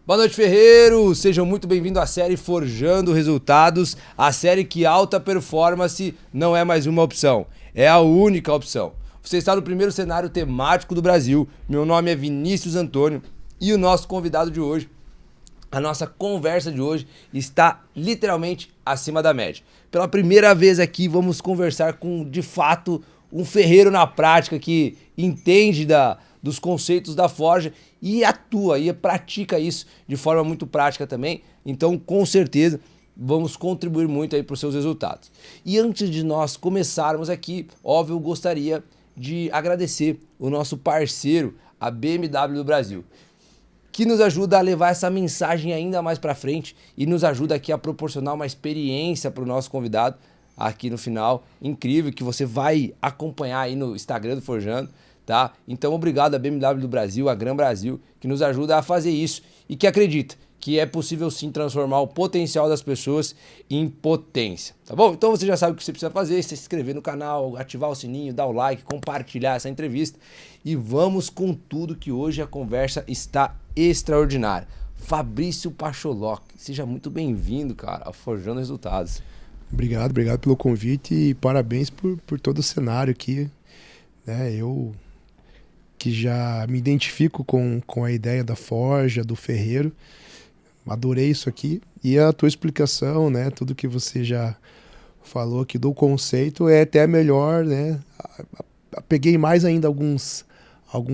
Boa noite, ferreiros! Sejam muito bem-vindos à série Forjando Resultados, a série que alta performance não é mais uma opção, é a única opção. Você está no primeiro cenário temático do Brasil, meu nome é Vinícius Antônio e o nosso convidado de hoje, a nossa conversa de hoje está literalmente acima da média. Pela primeira vez aqui vamos conversar com, de fato, um ferreiro na prática que entende dos conceitos da forja e atua e pratica isso de forma muito prática também. Então, com certeza, vamos contribuir muito aí para os seus resultados. E antes de nós começarmos aqui, óbvio, eu gostaria de agradecer o nosso parceiro, a BMW do Brasil, que nos ajuda a levar essa mensagem ainda mais para frente e nos ajuda aqui a proporcionar uma experiência para o nosso convidado aqui no final, incrível, que você vai acompanhar aí no Instagram do Forjando, tá? Então, obrigado a BMW do Brasil, a Gran Brasil, que nos ajuda a fazer isso e que acredita que é possível sim transformar o potencial das pessoas em potência, tá bom? Então você já sabe o que você precisa fazer, se inscrever no canal, ativar o sininho, dar o like, compartilhar essa entrevista e vamos com tudo que hoje a conversa está extraordinária. Fabrício Pacholoc, seja muito bem-vindo, cara, ao Forjando Resultados. Obrigado pelo convite e parabéns por todo o cenário aqui, né? Eu que já me identifico com a ideia da forja, do ferreiro, adorei isso aqui. E a tua explicação, né? Tudo que você já falou aqui do conceito é até melhor, né? Peguei mais ainda alguns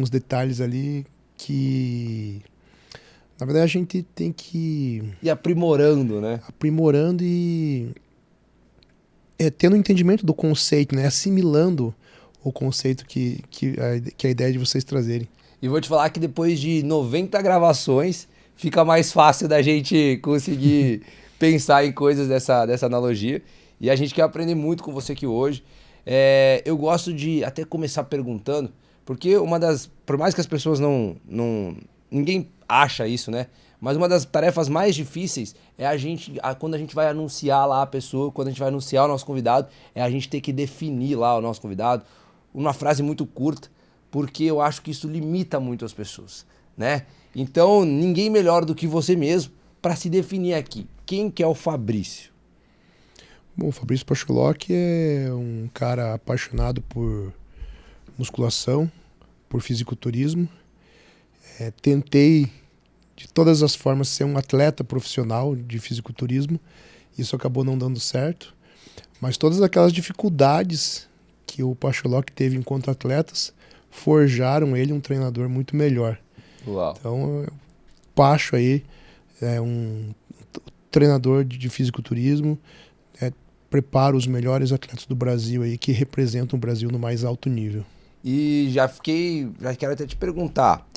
detalhes ali que, na verdade, a gente tem que ir aprimorando, né? Aprimorando e tendo um entendimento do conceito, né? Assimilando o conceito que a ideia de vocês trazerem. E vou te falar que depois de 90 gravações, fica mais fácil da gente conseguir pensar em coisas dessa analogia. E a gente quer aprender muito com você aqui hoje. Eu gosto de até começar perguntando, porque por mais que as pessoas ninguém acha isso, né? Mas uma das tarefas mais difíceis é quando a gente vai anunciar lá a pessoa, quando a gente vai anunciar o nosso convidado, é a gente ter que definir lá o nosso convidado, uma frase muito curta, porque eu acho que isso limita muito as pessoas, né? Então, ninguém melhor do que você mesmo para se definir aqui. Quem que é o Fabrício? Bom, o Fabrício Pacholoc é um cara apaixonado por musculação, por fisiculturismo. Tentei, de todas as formas, ser um atleta profissional de fisiculturismo. Isso acabou não dando certo. Mas todas aquelas dificuldades que o Pacholoc teve enquanto atletas forjaram ele um treinador muito melhor. Uau. Então, o Pacho aí é um treinador de fisiculturismo, prepara os melhores atletas do Brasil aí que representam o Brasil no mais alto nível. E já quero até te perguntar,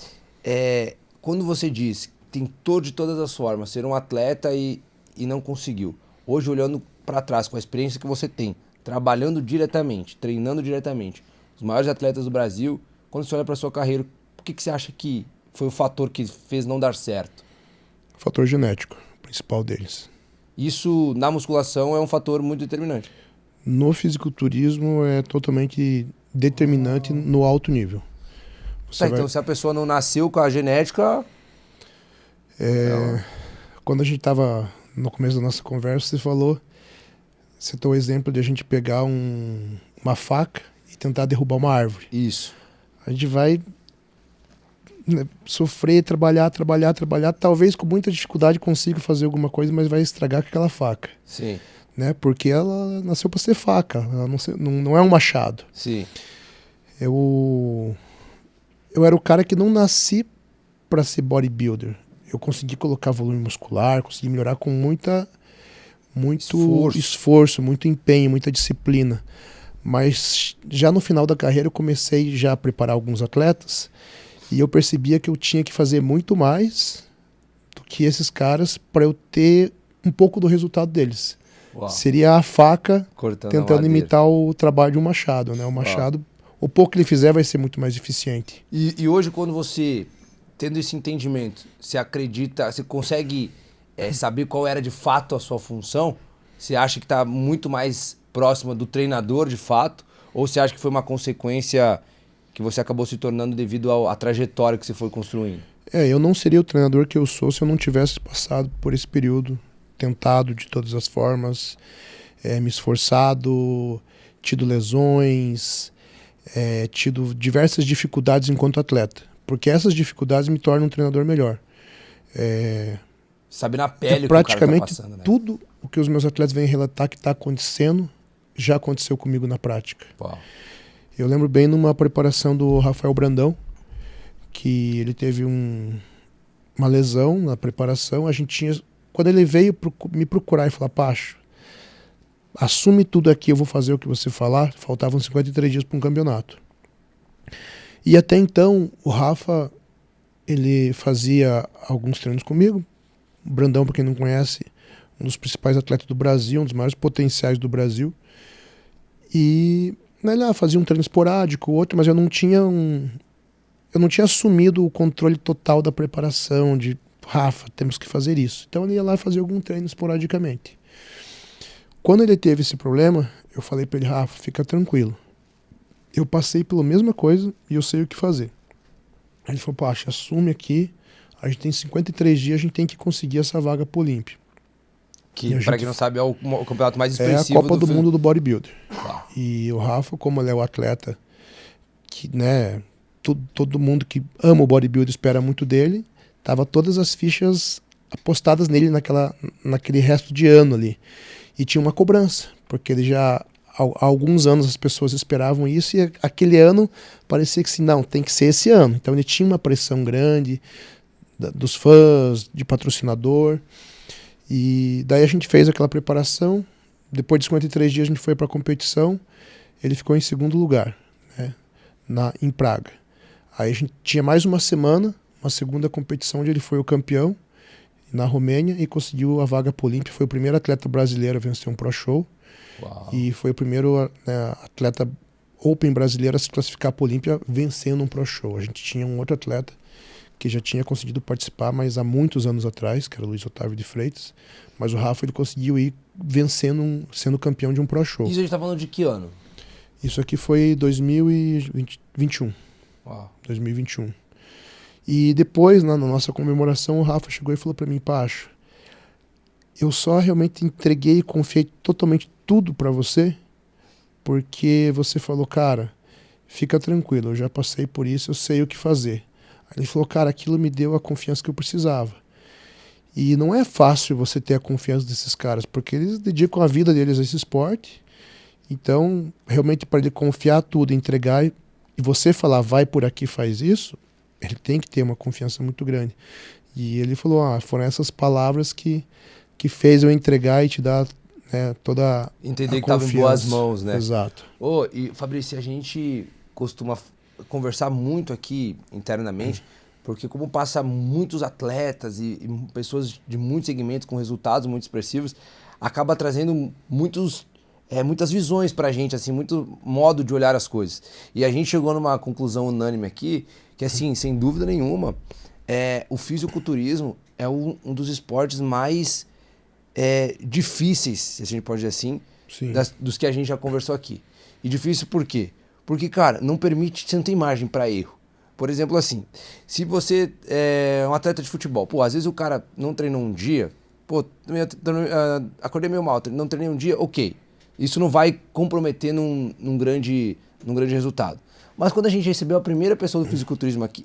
quando você diz que tentou de todas as formas ser um atleta e não conseguiu, hoje olhando para trás com a experiência que você tem, trabalhando diretamente, treinando diretamente, os maiores atletas do Brasil, quando você olha para sua carreira, o que você acha que foi o fator que fez não dar certo? O fator genético, principal deles. Isso, na musculação, é um fator muito determinante. No fisiculturismo é totalmente determinante no alto nível. Então, se a pessoa não nasceu com a genética... Quando a gente estava no começo da nossa conversa, você falou, você deu o exemplo de a gente pegar uma faca e tentar derrubar uma árvore. Isso. A gente vai sofrer, trabalhar, talvez com muita dificuldade consiga fazer alguma coisa, mas vai estragar com aquela faca. Sim. Né? Porque ela nasceu para ser faca, ela não é um machado. Sim. Eu era o cara que não nasci para ser bodybuilder. Eu consegui colocar volume muscular, consegui melhorar com muito esforço, muito empenho, muita disciplina. Mas já no final da carreira eu comecei já a preparar alguns atletas e eu percebia que eu tinha que fazer muito mais do que esses caras para eu ter um pouco do resultado deles. Uau. Seria a faca cortando tentando imitar o trabalho de um machado, né? O machado, o pouco que ele fizer vai ser muito mais eficiente. E hoje, quando você, tendo esse entendimento, você acredita, você consegue saber qual era de fato a sua função? Você acha que está muito mais próxima do treinador de fato? Ou você acha que foi uma consequência que você acabou se tornando devido à trajetória que você foi construindo? Eu não seria o treinador que eu sou se eu não tivesse passado por esse período, tentado de todas as formas, me esforçado, tido lesões, tido diversas dificuldades enquanto atleta. Porque essas dificuldades me tornam um treinador melhor. Sabe na pele o que o cara tá praticamente passando, né? tudo o que os meus atletas vêm relatar que está acontecendo, já aconteceu comigo na prática. Uau. Eu lembro bem numa preparação do Rafael Brandão, que ele teve uma lesão na preparação. Quando ele veio me procurar e falar, Pacho, assume tudo aqui, eu vou fazer o que você falar. Faltavam 53 dias para um campeonato. E até então, o Rafa, ele fazia alguns treinos comigo. O Brandão, para quem não conhece, um dos principais atletas do Brasil, um dos maiores potenciais do Brasil. E ele fazia um treino esporádico, outro, mas eu não tinha assumido o controle total da preparação, de Rafa, temos que fazer isso. Então ele ia lá fazer algum treino esporadicamente. Quando ele teve esse problema, eu falei para ele, Rafa, fica tranquilo. Eu passei pela mesma coisa e eu sei o que fazer. Aí ele falou, Pacho, assume aqui, a gente tem 53 dias, a gente tem que conseguir essa vaga pro Olímpia. Que, para quem não sabe, é o campeonato mais expressivo. É a Copa do Mundo do Bodybuilder. Tá. E o Rafa, como ele é o atleta que, né, todo mundo que ama o bodybuilder espera muito dele, tava todas as fichas apostadas nele naquele resto de ano ali. E tinha uma cobrança, porque ele já há alguns anos as pessoas esperavam isso e aquele ano parecia que assim, não, tem que ser esse ano. Então ele tinha uma pressão grande dos fãs, de patrocinador. E daí a gente fez aquela preparação. Depois de 53 dias a gente foi para a competição. Ele ficou em segundo lugar, né, em Praga. Aí a gente tinha mais uma semana, uma segunda competição onde ele foi o campeão na Romênia e conseguiu a vaga para o Olímpia. Foi o primeiro atleta brasileiro a vencer um Pro Show. Uau. E foi o primeiro, né, atleta Open brasileiro a se classificar para o Olímpia vencendo um Pro Show. A gente tinha um outro atleta que já tinha conseguido participar, mas há muitos anos atrás, que era o Luiz Otávio de Freitas. Mas o Rafa ele conseguiu ir vencendo, sendo campeão de um Pro Show. Isso a gente tá falando de que ano? Isso aqui foi 2021. Uau. 2021. E depois, na nossa comemoração, o Rafa chegou e falou para mim, Pacho, eu só realmente entreguei e confiei totalmente tudo para você porque você falou, cara, fica tranquilo, eu já passei por isso, eu sei o que fazer. Aí ele falou, cara, aquilo me deu a confiança que eu precisava. E não é fácil você ter a confiança desses caras, porque eles dedicam a vida deles a esse esporte. Então, realmente, para ele confiar tudo, entregar e você falar, vai por aqui, faz isso, ele tem que ter uma confiança muito grande. E ele falou, foram essas palavras que fez eu entregar e te dar, né, toda entender a que estava em boas confiança. mãos, né? Exato. E Fabrício, a gente costuma conversar muito aqui internamente, porque como passa muitos atletas e pessoas de muitos segmentos com resultados muito expressivos, acaba trazendo muitas visões pra gente, assim, muito modo de olhar as coisas. E a gente chegou numa conclusão unânime aqui, que assim, sem dúvida nenhuma, o fisiculturismo é um dos esportes mais difíceis, se a gente pode dizer assim, dos que a gente já conversou aqui. E difícil por quê? Porque, cara, você não tem margem para erro. Por exemplo, assim, se você é um atleta de futebol, às vezes o cara não treinou um dia, acordei meio mal, não treinei um dia, ok. Isso não vai comprometer num grande resultado. Mas quando a gente recebeu a primeira pessoa do fisiculturismo aqui,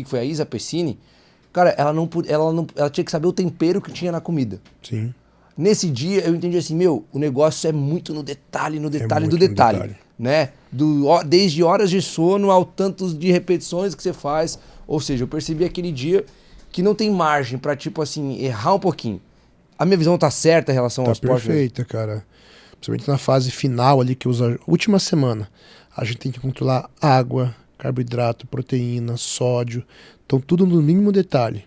que foi a Isa Pessini, cara, ela tinha que saber o tempero que tinha na comida. Sim. Nesse dia eu entendi assim, o negócio é muito no detalhe do detalhe, né? Desde horas de sono ao tantos de repetições que você faz. Ou seja, eu percebi aquele dia que não tem margem pra, tipo assim, errar um pouquinho. A minha visão tá certa em relação ao esporte? Tá perfeita, cara. Principalmente na fase final ali, que usa última semana. A gente tem que controlar água, carboidrato, proteína, sódio. Então tudo no mínimo detalhe.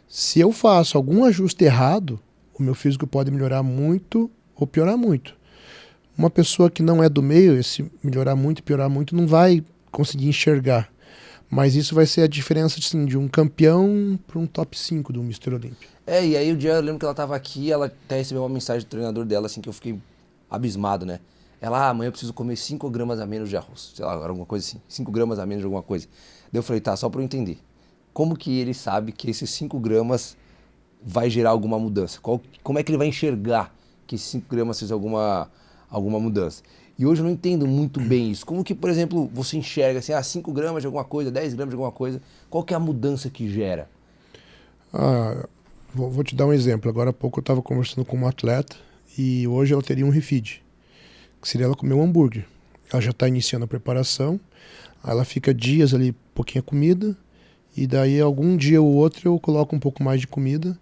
Se eu faço algum ajuste errado, o meu físico pode melhorar muito ou piorar muito. Uma pessoa que não é do meio, esse melhorar muito e piorar muito, não vai conseguir enxergar. Mas isso vai ser a diferença assim, de um campeão para um top 5 do Mr. Olímpia. E aí eu lembro que ela tava aqui, ela até recebeu uma mensagem do treinador dela, assim, que eu fiquei abismado, né? Ela, amanhã eu preciso comer 5 gramas a menos de arroz. Sei lá, alguma coisa assim. 5 gramas a menos de alguma coisa. Daí eu falei, tá, só pra eu entender. como que ele sabe que esses 5 gramas vai gerar alguma mudança? Como é que ele vai enxergar que esses 5 gramas fez alguma mudança? E hoje eu não entendo muito bem isso. Como que, por exemplo, você enxerga assim, 5 gramas de alguma coisa, 10 gramas de alguma coisa, qual que é a mudança que gera? Vou te dar um exemplo. Agora há pouco eu estava conversando com uma atleta e hoje ela teria um refeed, que seria ela comer um hambúrguer. Ela já está iniciando a preparação, aí ela fica dias ali, pouquinha comida, e daí algum dia ou outro eu coloco um pouco mais de comida,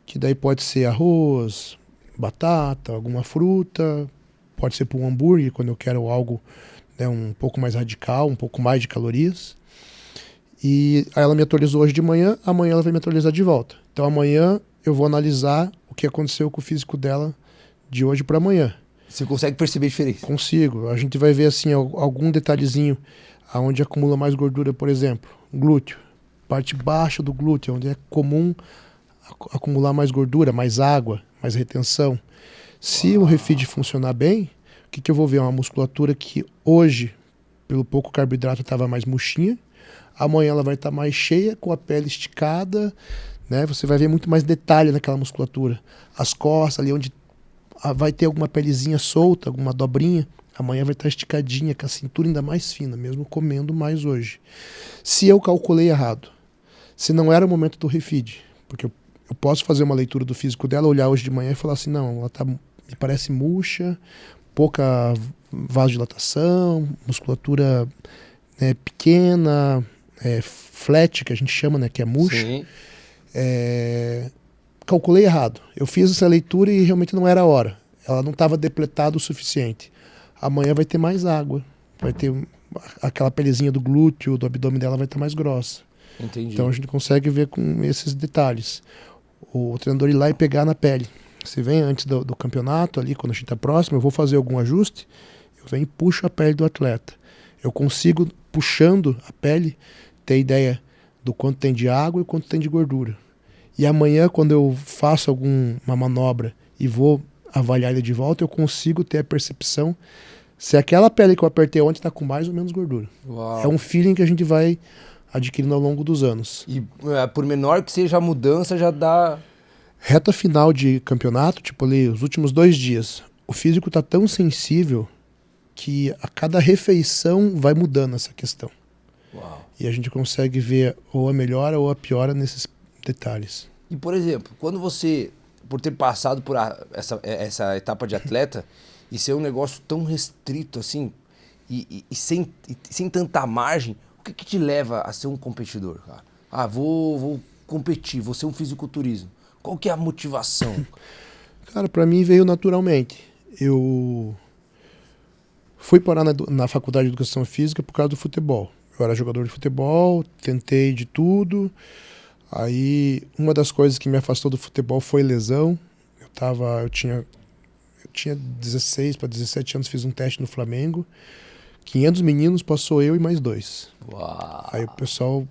que daí pode ser arroz, batata, alguma fruta, pode ser para um hambúrguer, quando eu quero algo, né, um pouco mais radical, um pouco mais de calorias. E aí ela me atualizou hoje de manhã, amanhã ela vai me atualizar de volta. Então amanhã eu vou analisar o que aconteceu com o físico dela de hoje para amanhã. Você consegue perceber a diferença? Consigo. A gente vai ver assim algum detalhezinho aonde acumula mais gordura, por exemplo, glúteo, parte baixa do glúteo, onde é comum acumular mais gordura, mais água, mais retenção. Se o refeed funcionar bem, o que eu vou ver? Uma musculatura que hoje, pelo pouco carboidrato, estava mais murchinha. Amanhã ela vai estar mais cheia, com a pele esticada, né? Você vai ver muito mais detalhe naquela musculatura. As costas ali onde vai ter alguma pelezinha solta, alguma dobrinha, amanhã vai estar esticadinha, com a cintura ainda mais fina, mesmo comendo mais hoje. Se eu calculei errado, se não era o momento do refeed, porque eu posso fazer uma leitura do físico dela, olhar hoje de manhã e falar assim, não, ela me parece murcha, pouca vasodilatação, musculatura, né, pequena, flat, que a gente chama, né, que é murcha. Sim. Calculei errado. Eu fiz essa leitura e realmente não era a hora. Ela não estava depletada o suficiente. Amanhã vai ter mais água. Vai ter aquela pelezinha do glúteo, do abdômen dela vai estar mais grossa. Entendi. Então a gente consegue ver com esses detalhes. O treinador ir lá e pegar na pele. Se vem antes do campeonato, ali quando a gente está próximo, eu vou fazer algum ajuste, eu venho e puxo a pele do atleta. Eu consigo, puxando a pele, ter ideia do quanto tem de água e quanto tem de gordura. E amanhã, quando eu faço alguma manobra e vou avaliar ele de volta, eu consigo ter a percepção se aquela pele que eu apertei ontem está com mais ou menos gordura. Uau. É um feeling que a gente vai adquirindo ao longo dos anos. E por menor que seja a mudança, já dá... Reta final de campeonato, tipo ali, os últimos 2 dias, o físico está tão sensível que a cada refeição vai mudando essa questão. Uau. E a gente consegue ver ou a melhora ou a piora nesses detalhes. E, por exemplo, quando você, por ter passado por essa etapa de atleta e ser um negócio tão restrito assim, e sem tanta margem, o que te leva a ser um competidor, cara? Vou competir, vou ser um fisiculturismo. Qual que é a motivação? Cara, pra mim veio naturalmente. Eu fui parar na faculdade de Educação Física por causa do futebol. Eu era jogador de futebol, tentei de tudo. Aí, uma das coisas que me afastou do futebol foi lesão. Eu tinha 16 para 17 anos, fiz um teste no Flamengo. 500 meninos, passou eu e mais 2. Uau. Aí o pessoal,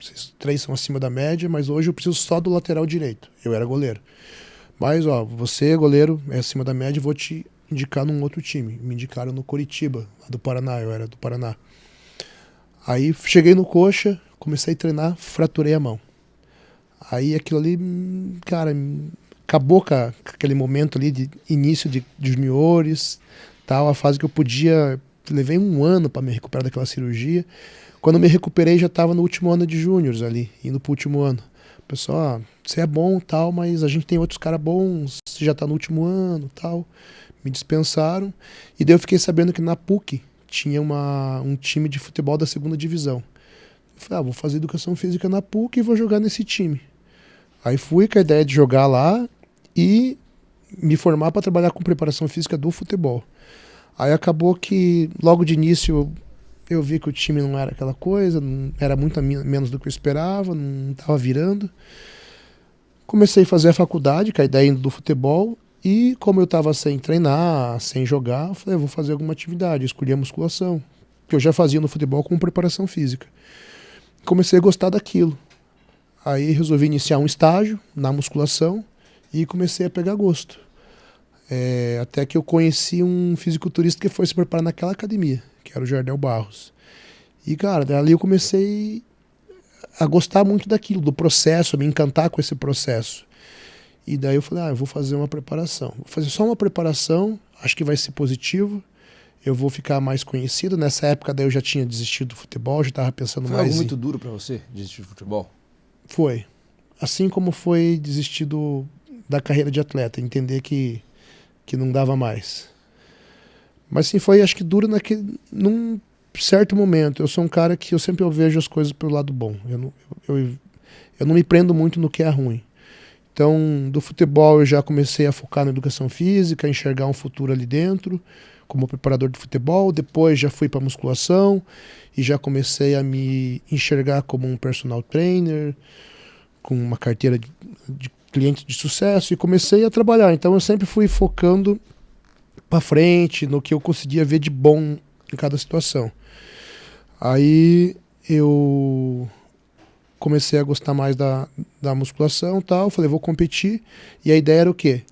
vocês 3 são acima da média, mas hoje eu preciso só do lateral direito. Eu era goleiro. Mas, você, goleiro, é acima da média, vou te indicar num outro time. Me indicaram no Coritiba, lá do Paraná, eu era do Paraná. Aí cheguei no coxa, comecei a treinar, fraturei a mão. Aí aquilo ali, cara, acabou com aquele momento ali de início de juniores, tal, a fase que eu podia... Levei 1 ano para me recuperar daquela cirurgia. Quando me recuperei, já estava no último ano de júniores ali, indo pro último ano. Pessoal, você é bom, tal, mas a gente tem outros caras bons, você já tá no último ano, tal. Me dispensaram. E daí eu fiquei sabendo que na PUC tinha um time de futebol da 2ª divisão. Eu falei, vou fazer educação física na PUC e vou jogar nesse time. Aí fui com a ideia de jogar lá e me formar para trabalhar com preparação física do futebol. Aí acabou que logo de início eu vi que o time não era aquela coisa, não, era muito menos do que eu esperava, não estava virando. Comecei a fazer a faculdade com a ideia do futebol e como eu estava sem treinar, sem jogar, eu falei, vou fazer alguma atividade, escolhi a musculação, que eu já fazia no futebol com preparação física. Comecei a gostar daquilo. Aí resolvi iniciar um estágio na musculação e comecei a pegar gosto. Até que eu conheci um fisiculturista que foi se preparar naquela academia, que era o Jardel Barros. E, cara, dali eu comecei a gostar muito daquilo, do processo, a me encantar com esse processo. E daí eu falei, eu vou fazer uma preparação. Vou fazer só uma preparação, acho que vai ser positivo. Eu vou ficar mais conhecido. Nessa época daí eu já tinha desistido do futebol, já estava pensando Foi mais algo muito duro pra você, desistir do futebol? Foi. Assim como foi desistir da carreira de atleta, entender que não dava mais. Mas sim, foi, acho que duro num certo momento. Eu sou um cara que eu sempre vejo as coisas pelo lado bom. Eu não me prendo muito no que é ruim. Então, do futebol eu já comecei a focar na educação física, enxergar um futuro ali dentro, como preparador de futebol. Depois já fui para musculação e já comecei a me enxergar como um personal trainer, com uma carteira de clientes de sucesso, e comecei a trabalhar. Então eu sempre fui focando para frente, no que eu conseguia ver de bom em cada situação. Aí eu comecei a gostar mais da musculação e tal, falei, vou competir, e a ideia era o quê?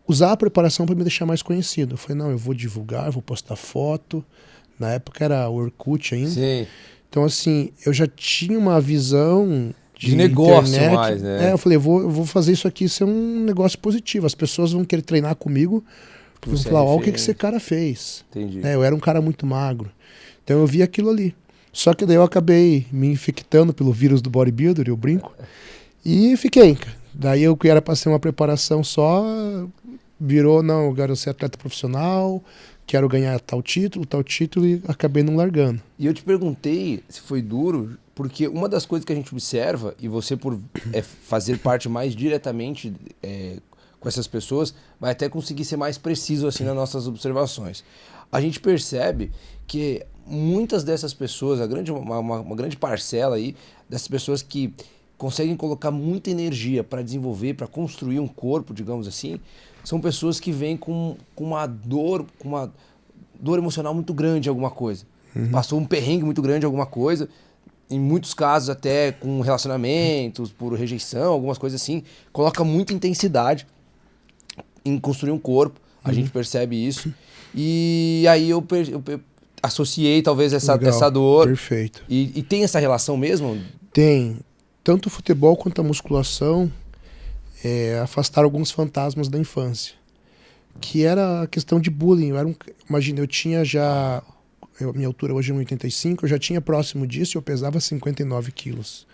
Usar a preparação para me deixar mais conhecido. Eu falei, não, eu vou divulgar, vou postar foto. Na época era o Orkut ainda. Sim. Então, assim, eu já tinha uma visão de negócio internet. mais, né? Eu falei, eu vou fazer isso aqui ser um negócio positivo. As pessoas vão querer treinar comigo, porque vão falar, olha o que esse cara fez. Entendi. Eu era um cara muito magro. Então eu vi aquilo ali. Só que daí eu acabei me infectando pelo vírus do bodybuilder, eu brinco, e fiquei. Daí eu que era para ser uma preparação só, virou, não, eu quero ser atleta profissional, quero ganhar tal título, e acabei não largando. E eu te perguntei se foi duro, porque uma das coisas que a gente observa, e você por fazer parte mais diretamente com essas pessoas, vai até conseguir ser mais preciso assim nas nossas observações. A gente percebe que muitas dessas pessoas, uma grande parcela aí, dessas pessoas que conseguem colocar muita energia para desenvolver, para construir um corpo, digamos assim, são pessoas que vêm com uma dor emocional muito grande em alguma coisa. Passou um perrengue muito grande em alguma coisa, em muitos casos até com relacionamentos, por rejeição, algumas coisas assim, coloca muita intensidade em construir um corpo, a gente percebe isso. E aí eu associei talvez essa dor. Perfeito. E tem essa relação mesmo? Tem. Tanto o futebol quanto a musculação afastaram alguns fantasmas da infância. Que era a questão de bullying. Imagina, eu tinha já... minha altura hoje é 1,85, eu já tinha próximo disso e eu pesava 59 quilos.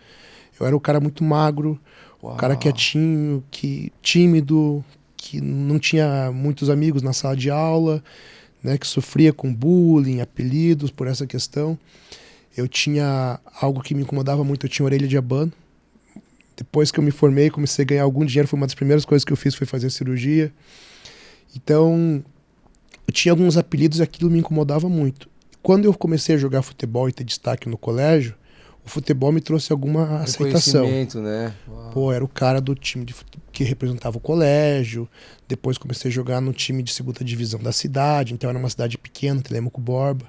Eu era um cara muito magro, um cara quietinho, tímido, que não tinha muitos amigos na sala de aula, né, que sofria com bullying, apelidos por essa questão. Eu tinha algo que me incomodava muito, eu tinha orelha de abano. Depois que eu me formei, comecei a ganhar algum dinheiro, foi uma das primeiras coisas que eu fiz, foi fazer cirurgia. Então, eu tinha alguns apelidos e aquilo me incomodava muito. Quando eu comecei a jogar futebol e ter destaque no colégio, o futebol me trouxe alguma aceitação. Né? Era o cara do time que representava o colégio. Depois comecei a jogar no time de segunda divisão da cidade. Então era uma cidade pequena, Telêmaco Borba.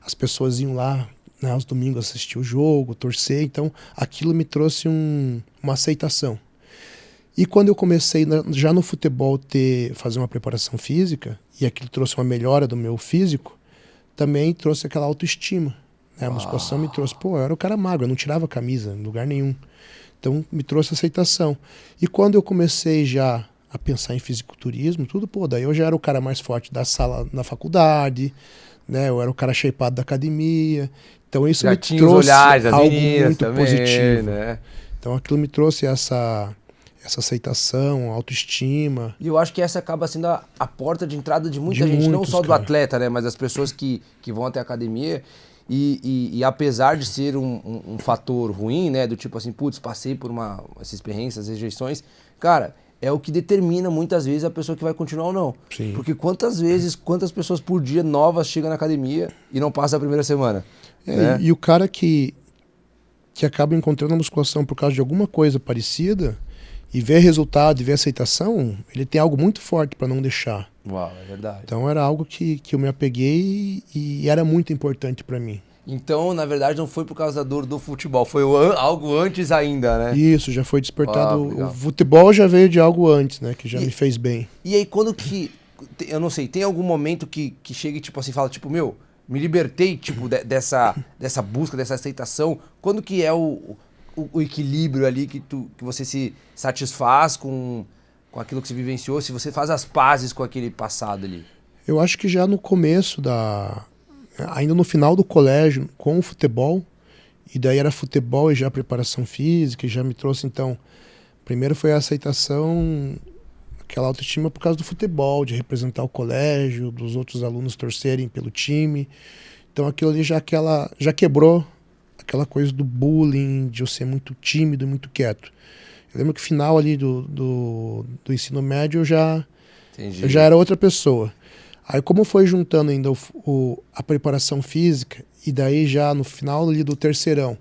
As pessoas iam lá, né, aos domingos assistir o jogo, torcer. Então aquilo me trouxe uma aceitação. E quando eu comecei já no futebol fazer uma preparação física, e aquilo trouxe uma melhora do meu físico, também trouxe aquela autoestima. A musculação me trouxe, eu era o cara magro, eu não tirava a camisa em lugar nenhum. Então me trouxe aceitação. E quando eu comecei já a pensar em fisiculturismo, tudo, daí eu já era o cara mais forte da sala na faculdade, né? Eu era o cara shapeado da academia. Então isso já me trouxe olhares, algo muito também, positivo. Né? Então aquilo me trouxe essa aceitação, autoestima. E eu acho que essa acaba sendo a porta de entrada de muita gente, não só do atleta, né? Mas das pessoas que vão até a academia. E apesar de ser um fator ruim, né? Do tipo assim, putz, passei por esses perrengues, essas rejeições. Cara, é o que determina muitas vezes a pessoa que vai continuar ou não. Sim. Porque quantas pessoas por dia novas chegam na academia e não passam a primeira semana? Né? E o cara que acaba encontrando a musculação por causa de alguma coisa parecida e vê resultado e vê aceitação, ele tem algo muito forte para não deixar. Uau, é verdade. Então era algo que eu me apeguei e era muito importante para mim. Então, na verdade, não foi por causa da dor do futebol, foi algo antes ainda, né? Isso, já foi despertado. O futebol já veio de algo antes, né? Que já me fez bem. E aí, quando que... Eu não sei, tem algum momento que chega e tipo assim, fala, tipo, me libertei, tipo, dessa busca, dessa aceitação. Quando que é o equilíbrio ali que você se satisfaz com aquilo que você vivenciou, se você faz as pazes com aquele passado ali? Eu acho que já no começo ainda no final do colégio, com o futebol, e daí era futebol e já preparação física, e já me trouxe, então, primeiro foi a aceitação, aquela autoestima por causa do futebol, de representar o colégio, dos outros alunos torcerem pelo time. Então aquilo ali já quebrou aquela coisa do bullying, de eu ser muito tímido e muito quieto. Eu lembro que no final ali do ensino médio eu já era outra pessoa. Aí como foi juntando ainda a preparação física, e daí já no final ali do terceirão,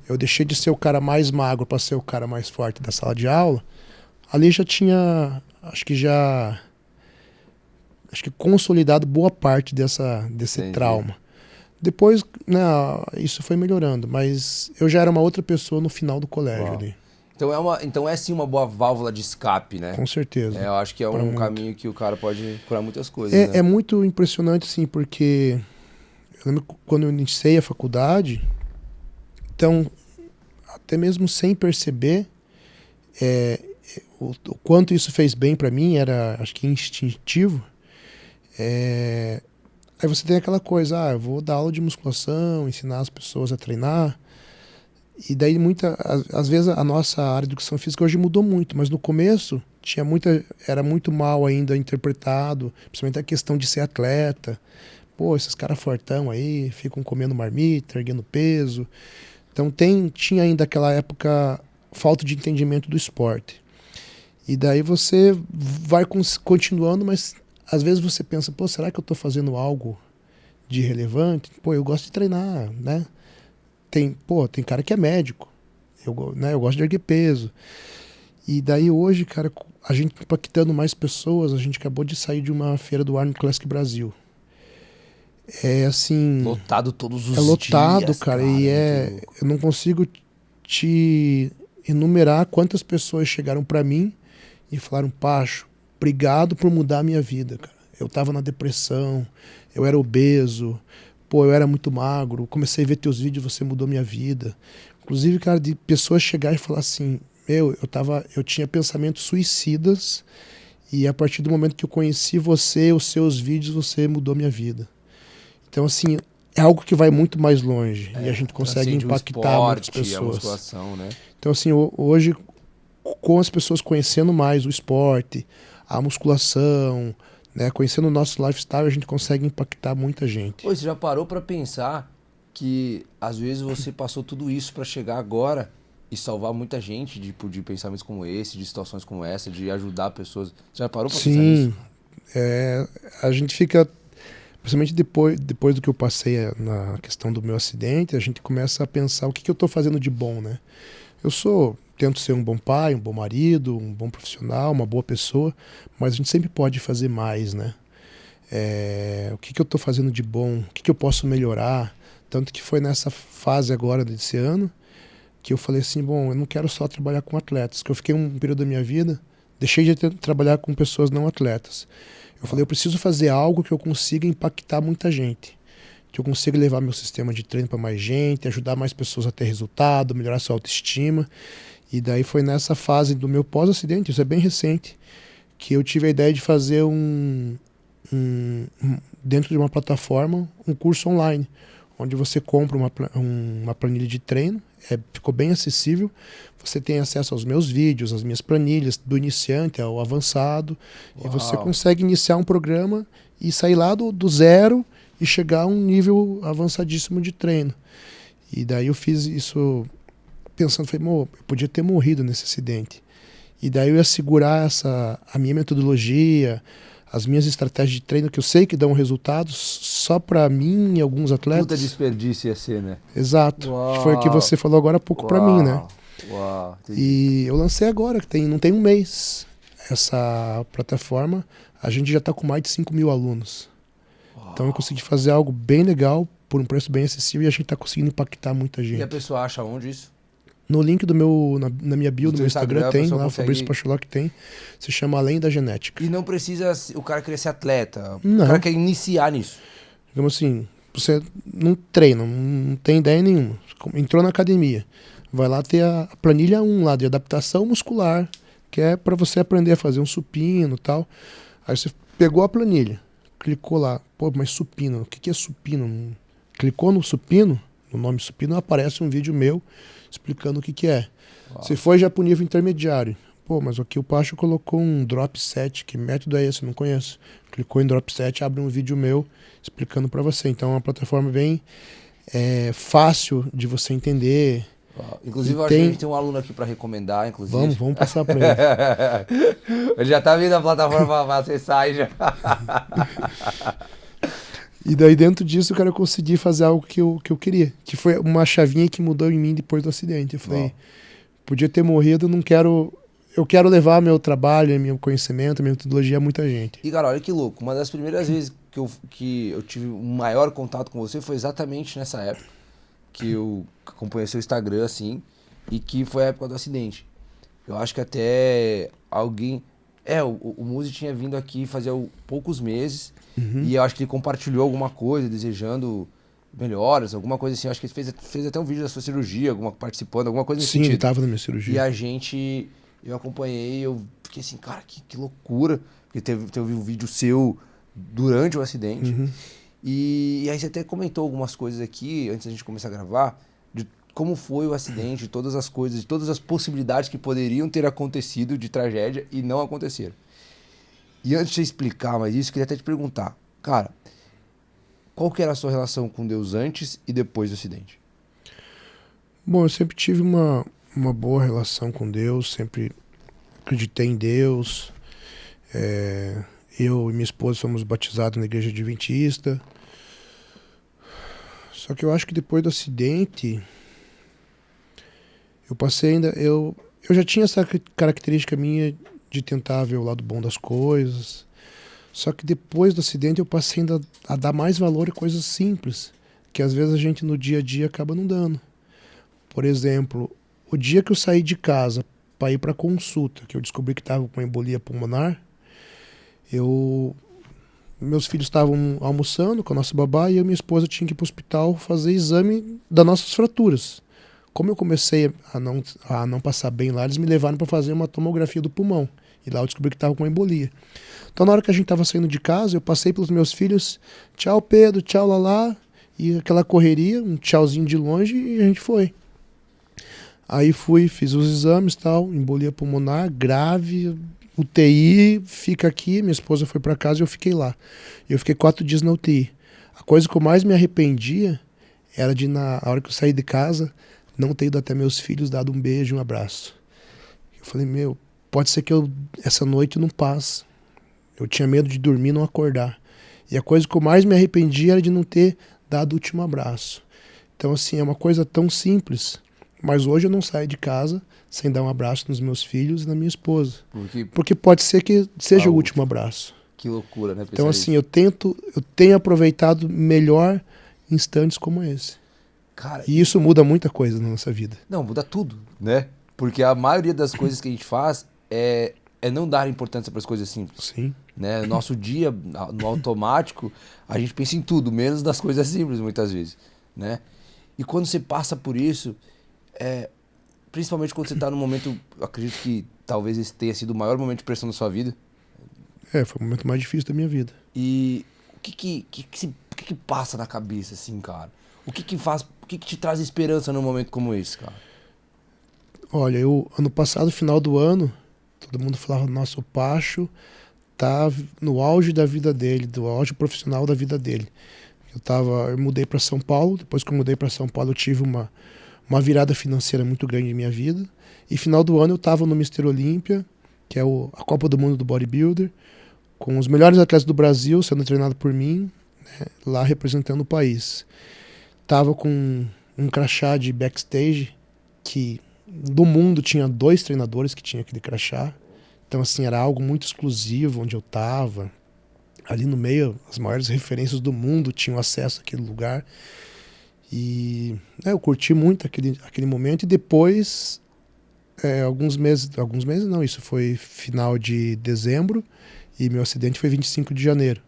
eu deixei de ser o cara mais magro para ser o cara mais forte da sala de aula, ali já tinha, acho que consolidado boa parte desse trauma. Depois, né, isso foi melhorando, mas eu já era uma outra pessoa no final do colégio ali. Então é sim uma boa válvula de escape, né? Com certeza. Eu acho que é um caminho que o cara pode curar muitas coisas. É muito impressionante, sim, porque eu lembro quando eu iniciei a faculdade, então, até mesmo sem perceber, o quanto isso fez bem para mim, era, acho que instintivo. Aí você tem aquela coisa, eu vou dar aula de musculação, ensinar as pessoas a treinar. E daí, às vezes, a nossa área de educação física hoje mudou muito, mas no começo era muito mal ainda interpretado, principalmente a questão de ser atleta. Pô, esses caras fortão aí, ficam comendo marmita, erguendo peso. Então tinha ainda aquela época falta de entendimento do esporte. E daí você vai continuando, mas às vezes você pensa, pô, será que eu estou fazendo algo de relevante? Pô, eu gosto de treinar, né? Tem cara que é médico, eu gosto de erguer peso. E daí hoje, cara, a gente impactando mais pessoas, a gente acabou de sair de uma feira do Arnold Classic Brasil. É assim... Lotado todos os dias. É lotado, cara, e eu não consigo te enumerar quantas pessoas chegaram pra mim e falaram, Pacho, obrigado por mudar a minha vida, cara. Eu tava na depressão, eu era obeso, pô, eu era muito magro, comecei a ver teus vídeos, você mudou minha vida. Inclusive, cara, de pessoas chegarem e falar assim, eu tinha pensamentos suicidas e a partir do momento que eu conheci você, os seus vídeos, você mudou minha vida. Então, assim, é algo que vai muito mais longe e a gente consegue impactar muitas pessoas. A musculação, né? Então, assim, hoje, com as pessoas conhecendo mais o esporte, a musculação, né, conhecendo o nosso lifestyle, a gente consegue impactar muita gente. Pô, você já parou pra pensar que às vezes você passou tudo isso pra chegar agora e salvar muita gente de pensamentos como esse, de situações como essa, de ajudar pessoas? Você já parou pra pensar nisso? Sim, a gente fica, principalmente depois do que eu passei na questão do meu acidente, a gente começa a pensar o que eu tô fazendo de bom, né? Tento ser um bom pai, um bom marido, um bom profissional, uma boa pessoa, mas a gente sempre pode fazer mais, né? O que eu estou fazendo de bom, o que eu posso melhorar. Tanto que foi nessa fase agora desse ano que eu falei assim, bom, eu não quero só trabalhar com atletas, que eu fiquei um período da minha vida, deixei de trabalhar com pessoas não atletas. Eu falei, eu preciso fazer algo que eu consiga impactar muita gente, que eu consiga levar meu sistema de treino para mais gente, ajudar mais pessoas a ter resultado, melhorar sua autoestima. E daí foi nessa fase do meu pós-acidente, isso é bem recente, que eu tive a ideia de fazer dentro de uma plataforma, um curso online, onde você compra uma planilha de treino, ficou bem acessível, você tem acesso aos meus vídeos, às minhas planilhas, do iniciante ao avançado, Uau. E você consegue iniciar um programa e sair lá do zero e chegar a um nível avançadíssimo de treino. E daí eu fiz isso pensando, falei, eu podia ter morrido nesse acidente. E daí eu ia segurar a minha metodologia, as minhas estratégias de treino, que eu sei que dão resultados só para mim e alguns atletas. Puta desperdício ia ser, né? Exato. Uau. Que foi o que você falou agora há pouco para mim, né? Uau, e eu lancei agora, não tem um mês, essa plataforma. A gente já está com mais de 5 mil alunos. Uau. Então eu consegui fazer algo bem legal, por um preço bem acessível, e a gente está conseguindo impactar muita gente. E a pessoa acha onde isso? No link na minha bio do meu Instagram tem, lá o Fabrício Pacholoc tem, se chama Além da Genética. E não precisa o cara querer ser atleta, não. O cara quer iniciar nisso. Digamos assim, você não treina, não tem ideia nenhuma. Entrou na academia, vai lá ter a planilha 1 lá de adaptação muscular, que é para você aprender a fazer um supino e tal. Aí você pegou a planilha, clicou lá, pô, mas supino, o que é supino? Clicou no supino, no nome supino, aparece um vídeo meu explicando o que é. Uau. Você foi já pro nível intermediário. Pô, mas aqui o Pacho colocou um drop set, que método é esse? Não conheço. Clicou em drop set, abre um vídeo meu explicando para você. Então é uma plataforma bem fácil de você entender. Inclusive, eu acho que a gente tem um aluno aqui para recomendar, inclusive. Vamos passar para ele. Ele já tá vindo a plataforma para acessar aí já. E daí dentro disso, cara, eu consegui fazer algo que eu queria. Que foi uma chavinha que mudou em mim depois do acidente. Eu falei, podia ter morrido, não quero... Eu quero levar meu trabalho, meu conhecimento, minha metodologia a muita gente. E, cara, olha que louco. Uma das primeiras vezes que eu tive um maior contato com você foi exatamente nessa época. Que eu acompanhei seu Instagram, assim, e que foi a época do acidente. Eu acho que até alguém... o Muzi tinha vindo aqui fazia poucos meses, e eu acho que ele compartilhou alguma coisa, desejando melhoras, alguma coisa assim. Eu acho que ele fez até um vídeo da sua cirurgia, participando, alguma coisa nesse sentido. Sim, ele tava na minha cirurgia. E eu acompanhei, eu fiquei assim, cara, que loucura. Porque teve um vídeo seu durante o acidente. E aí você até comentou algumas coisas aqui, antes da gente começar a gravar, de como foi o acidente, de todas as coisas, de todas as possibilidades que poderiam ter acontecido de tragédia e não aconteceram. E antes de você explicar mais isso, eu queria até te perguntar, cara, qual que era a sua relação com Deus antes e depois do acidente? Bom, eu sempre tive uma boa relação com Deus, sempre acreditei em Deus. Eu e minha esposa fomos batizados na igreja adventista. Só que eu acho que depois do acidente, eu passei ainda... Eu já tinha essa característica minha de tentar ver o lado bom das coisas. Só que depois do acidente eu passei ainda a dar mais valor a coisas simples, que às vezes a gente no dia a dia acaba não dando. Por exemplo, o dia que eu saí de casa para ir para consulta, que eu descobri que estava com embolia pulmonar, meus filhos estavam almoçando com a nossa babá e eu e minha esposa tinha que ir para o hospital fazer exame das nossas fraturas. Como eu comecei a não passar bem lá, eles me levaram para fazer uma tomografia do pulmão. E lá eu descobri que estava com embolia. Então na hora que a gente estava saindo de casa, eu passei pelos meus filhos, tchau Pedro, tchau Lalá, e aquela correria, um tchauzinho de longe, e a gente foi. Aí fiz os exames, tal, embolia pulmonar, grave, UTI, fica aqui, minha esposa foi para casa e eu fiquei lá. Eu fiquei 4 dias na UTI. A coisa que eu mais me arrependia era de, na hora que eu saí de casa, não ter ido até meus filhos, dado um beijo, um abraço. Eu falei, pode ser que essa noite não passe. Eu tinha medo de dormir e não acordar. E a coisa que eu mais me arrependia era de não ter dado o último abraço. Então, assim, é uma coisa tão simples. Mas hoje eu não saio de casa sem dar um abraço nos meus filhos e na minha esposa. Porque pode ser que seja o último abraço. Que loucura, né? Então, assim, eu tenho aproveitado melhor instantes como esse. Cara, e isso muda muita coisa na nossa vida. Não, muda tudo, né? Porque a maioria das coisas que a gente faz é não dar importância para as coisas simples. Sim. Né? Nosso dia, no automático, a gente pensa em tudo, menos das coisas simples, muitas vezes. Né? E quando você passa por isso, principalmente quando você está num momento, eu acredito que talvez esse tenha sido o maior momento de pressão da sua vida. Foi o momento mais difícil da minha vida. E o que passa na cabeça, assim, cara? O que te traz esperança num momento como esse, cara? Olha, ano passado, final do ano, todo mundo falava, nossa, o Pacho tá no auge da vida dele, do auge profissional da vida dele. Eu mudei para São Paulo, depois que eu mudei para São Paulo eu tive uma virada financeira muito grande em minha vida, e final do ano eu estava no Mr. Olímpia, que é a Copa do Mundo do Bodybuilder, com os melhores atletas do Brasil sendo treinado por mim, né, lá representando o país. Tava com um crachá de backstage, que do mundo tinha 2 treinadores que tinham aquele crachá. Então, assim, era algo muito exclusivo onde eu tava. Ali no meio, as maiores referências do mundo tinham acesso àquele lugar. E eu curti muito aquele momento. E depois, alguns meses não, isso foi final de dezembro e meu acidente foi 25 de janeiro.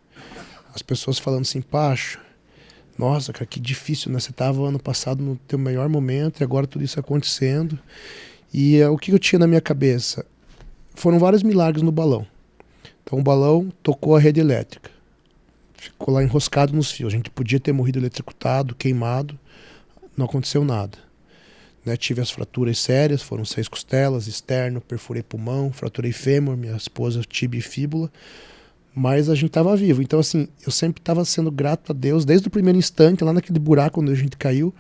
As pessoas falando assim, Pacho, nossa, cara, que difícil, né? Você estava ano passado no teu melhor momento e agora tudo isso acontecendo. E o que eu tinha na minha cabeça? Foram vários milagres no balão. Então o balão tocou a rede elétrica. Ficou lá enroscado nos fios. A gente podia ter morrido eletrocutado, queimado. Não aconteceu nada. Né? Tive as fraturas sérias, foram 6 costelas, externo, perfurei pulmão, fraturei fêmur, minha esposa tíbia e fíbula. Mas a gente estava vivo. Então, assim, eu sempre estava sendo grato a Deus, desde o primeiro instante, lá naquele buraco onde a gente caiu,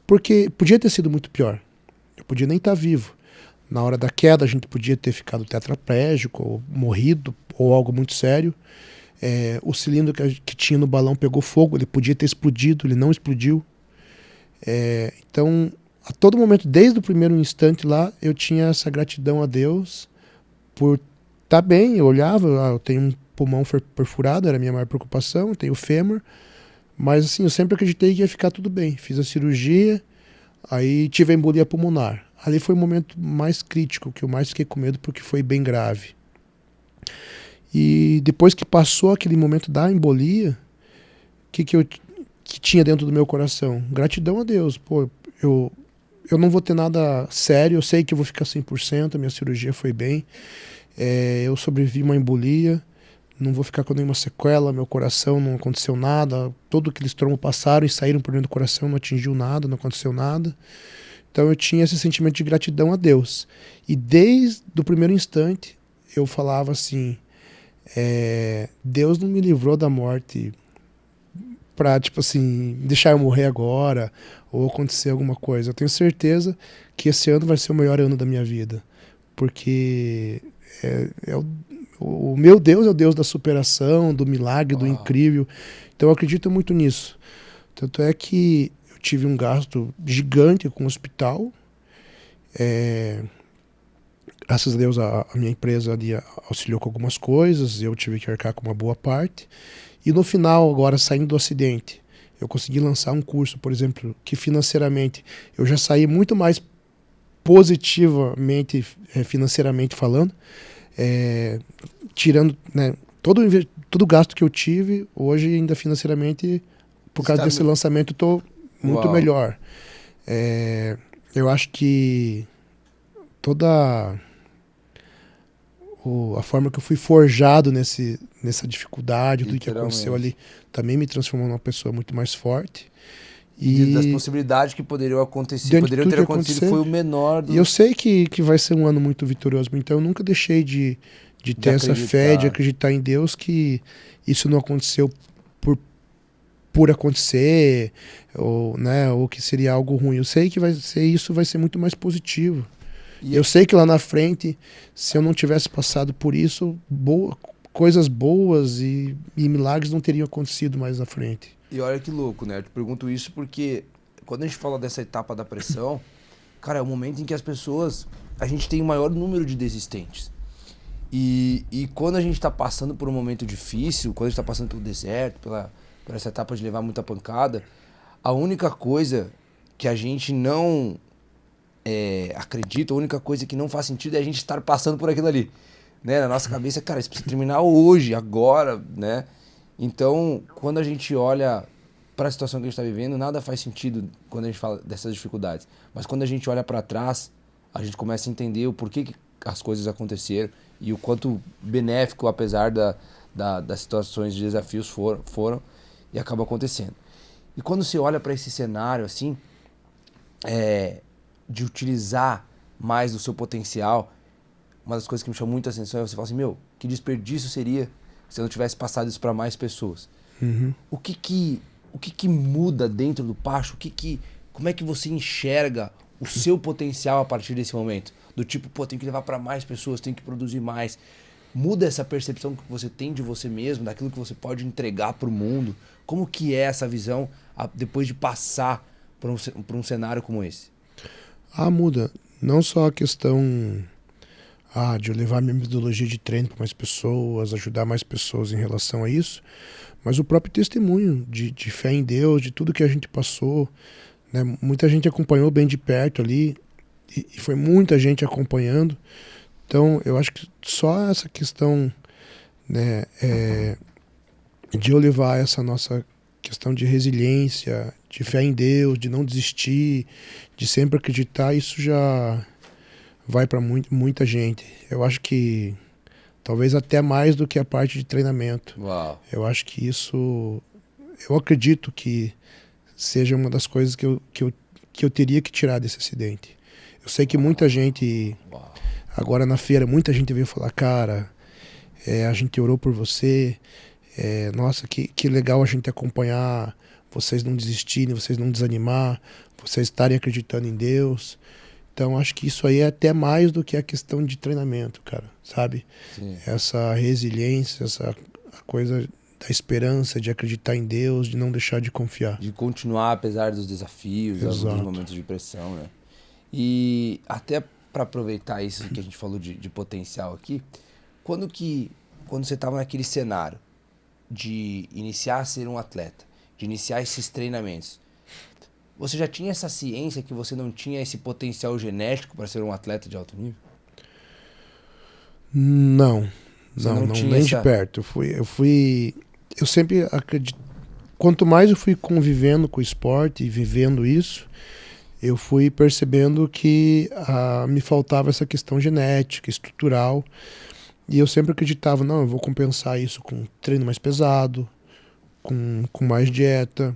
porque podia ter sido muito pior. Eu podia nem estar vivo. Na hora da queda, a gente podia ter ficado tetraplégico, ou morrido, ou algo muito sério. O cilindro que tinha no balão pegou fogo, ele podia ter explodido, ele não explodiu. Então, a todo momento, desde o primeiro instante lá, eu tinha essa gratidão a Deus por estar bem. Eu olhava, eu tenho um pulmão perfurado, era a minha maior preocupação, eu tenho fêmur, mas assim, eu sempre acreditei que ia ficar tudo bem. Fiz a cirurgia, aí tive a embolia pulmonar. Ali foi o momento mais crítico, que eu mais fiquei com medo, porque foi bem grave. E depois que passou aquele momento da embolia, o que tinha dentro do meu coração? Gratidão a Deus. Pô, eu não vou ter nada sério, eu sei que eu vou ficar 100%, a minha cirurgia foi bem, eu sobrevivi uma embolia, não vou ficar com nenhuma sequela, meu coração não aconteceu nada, todo aqueles trombos passaram e saíram por dentro do coração, não atingiu nada, não aconteceu nada. Então eu tinha esse sentimento de gratidão a Deus. E desde o primeiro instante eu falava assim, Deus não me livrou da morte pra, tipo assim, deixar eu morrer agora ou acontecer alguma coisa. Eu tenho certeza que esse ano vai ser o melhor ano da minha vida. Porque o meu Deus é o Deus da superação, do milagre, do incrível. Então eu acredito muito nisso. Tanto é que eu tive um gasto gigante com o hospital. Graças a Deus a minha empresa ali auxiliou com algumas coisas, eu tive que arcar com uma boa parte. E no final, agora saindo do acidente, eu consegui lançar um curso, por exemplo, que financeiramente eu já saí muito mais positivamente, financeiramente falando, tirando, né, todo o gasto que eu tive, hoje ainda financeiramente, por causa desse lançamento, eu estou muito melhor. Eu acho que toda a forma que eu fui forjado nessa dificuldade, tudo que aconteceu ali, também me transformou numa pessoa muito mais forte. E das possibilidades que poderiam acontecer, poderiam ter acontecido, foi o menor. E eu sei que vai ser um ano muito vitorioso, então eu nunca deixei de ter essa fé, de acreditar em Deus, que isso não aconteceu por acontecer, ou, né, ou que seria algo ruim. Eu sei que isso vai ser muito mais positivo. Eu sei que lá na frente, se eu não tivesse passado por isso, coisas boas e milagres não teriam acontecido mais na frente. E olha que louco, né? Eu te pergunto isso porque quando a gente fala dessa etapa da pressão, cara, é o momento em que a gente tem o maior número de desistentes. E quando a gente está passando por um momento difícil, quando a gente está passando pelo deserto, por essa etapa de levar muita pancada, a única coisa que a gente não acredita, a única coisa que não faz sentido é a gente estar passando por aquilo ali, né? Na nossa cabeça, cara, isso precisa terminar hoje, agora, né? Então, quando a gente olha para a situação que a gente está vivendo, nada faz sentido quando a gente fala dessas dificuldades. Mas quando a gente olha para trás, a gente começa a entender o porquê que as coisas aconteceram e o quanto benéfico, apesar das situações de desafios foram e acaba acontecendo. E quando você olha para esse cenário assim, de utilizar mais do seu potencial, uma das coisas que me chamou muita atenção é você falar assim, que desperdício seria se eu não tivesse passado isso para mais pessoas. Uhum. O que muda dentro do Pacho? Como é que você enxerga o seu potencial a partir desse momento? Do tipo, tenho que levar para mais pessoas, tenho que produzir mais. Muda essa percepção que você tem de você mesmo, daquilo que você pode entregar para o mundo? Como que é essa visão depois de passar por um cenário como esse? Muda. Não só a questão de eu levar minha metodologia de treino para mais pessoas, ajudar mais pessoas em relação a isso, mas o próprio testemunho de fé em Deus, de tudo que a gente passou, né? Muita gente acompanhou bem de perto ali, e foi muita gente acompanhando. Então, eu acho que só essa questão, né, de eu levar essa nossa questão de resiliência, de fé em Deus, de não desistir, de sempre acreditar, isso já vai para muita gente. Eu acho que talvez até mais do que a parte de treinamento. Uau. Eu acho que isso, eu acredito que seja uma das coisas que eu teria que tirar desse acidente. Eu sei que muita gente, agora na feira, muita gente veio falar, cara, a gente orou por você, nossa, que legal a gente acompanhar, vocês não desistirem, vocês não desanimar, vocês estarem acreditando em Deus. Então acho que isso aí é até mais do que a questão de treinamento, cara, sabe? Sim. Essa resiliência, essa coisa da esperança, de acreditar em Deus, de não deixar de confiar. De continuar apesar dos desafios, dos momentos de pressão, né? E até para aproveitar isso que a gente falou de potencial aqui, quando você estava naquele cenário de iniciar a ser um atleta, de iniciar esses treinamentos, você já tinha essa ciência que você não tinha esse potencial genético para ser um atleta de alto nível? Não, nem essa... de perto. Eu sempre acredito. Quanto mais eu fui convivendo com o esporte e vivendo isso, eu fui percebendo que me faltava essa questão genética, estrutural. E eu sempre acreditava, não, eu vou compensar isso com treino mais pesado, com mais dieta,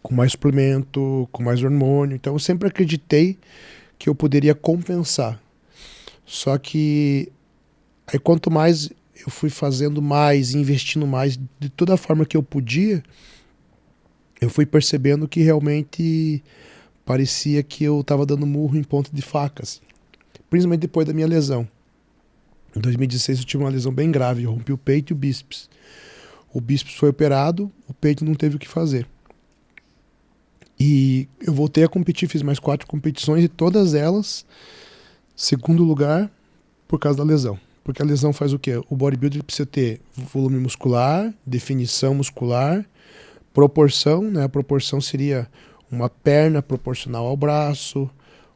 com mais suplemento, com mais hormônio. Então eu sempre acreditei que eu poderia compensar. Só que aí quanto mais eu fui fazendo mais, investindo mais, de toda a forma que eu podia, eu fui percebendo que realmente parecia que eu estava dando murro em ponta de faca, assim. Principalmente depois da minha lesão. Em 2016 eu tive uma lesão bem grave, eu rompi o peito e o bíceps. O bíceps foi operado, o peito não teve o que fazer. E eu voltei a competir, fiz mais 4 competições e todas elas, segundo lugar, por causa da lesão. Porque a lesão faz o quê? O bodybuilder precisa ter volume muscular, definição muscular, proporção, né? A proporção seria uma perna proporcional ao braço,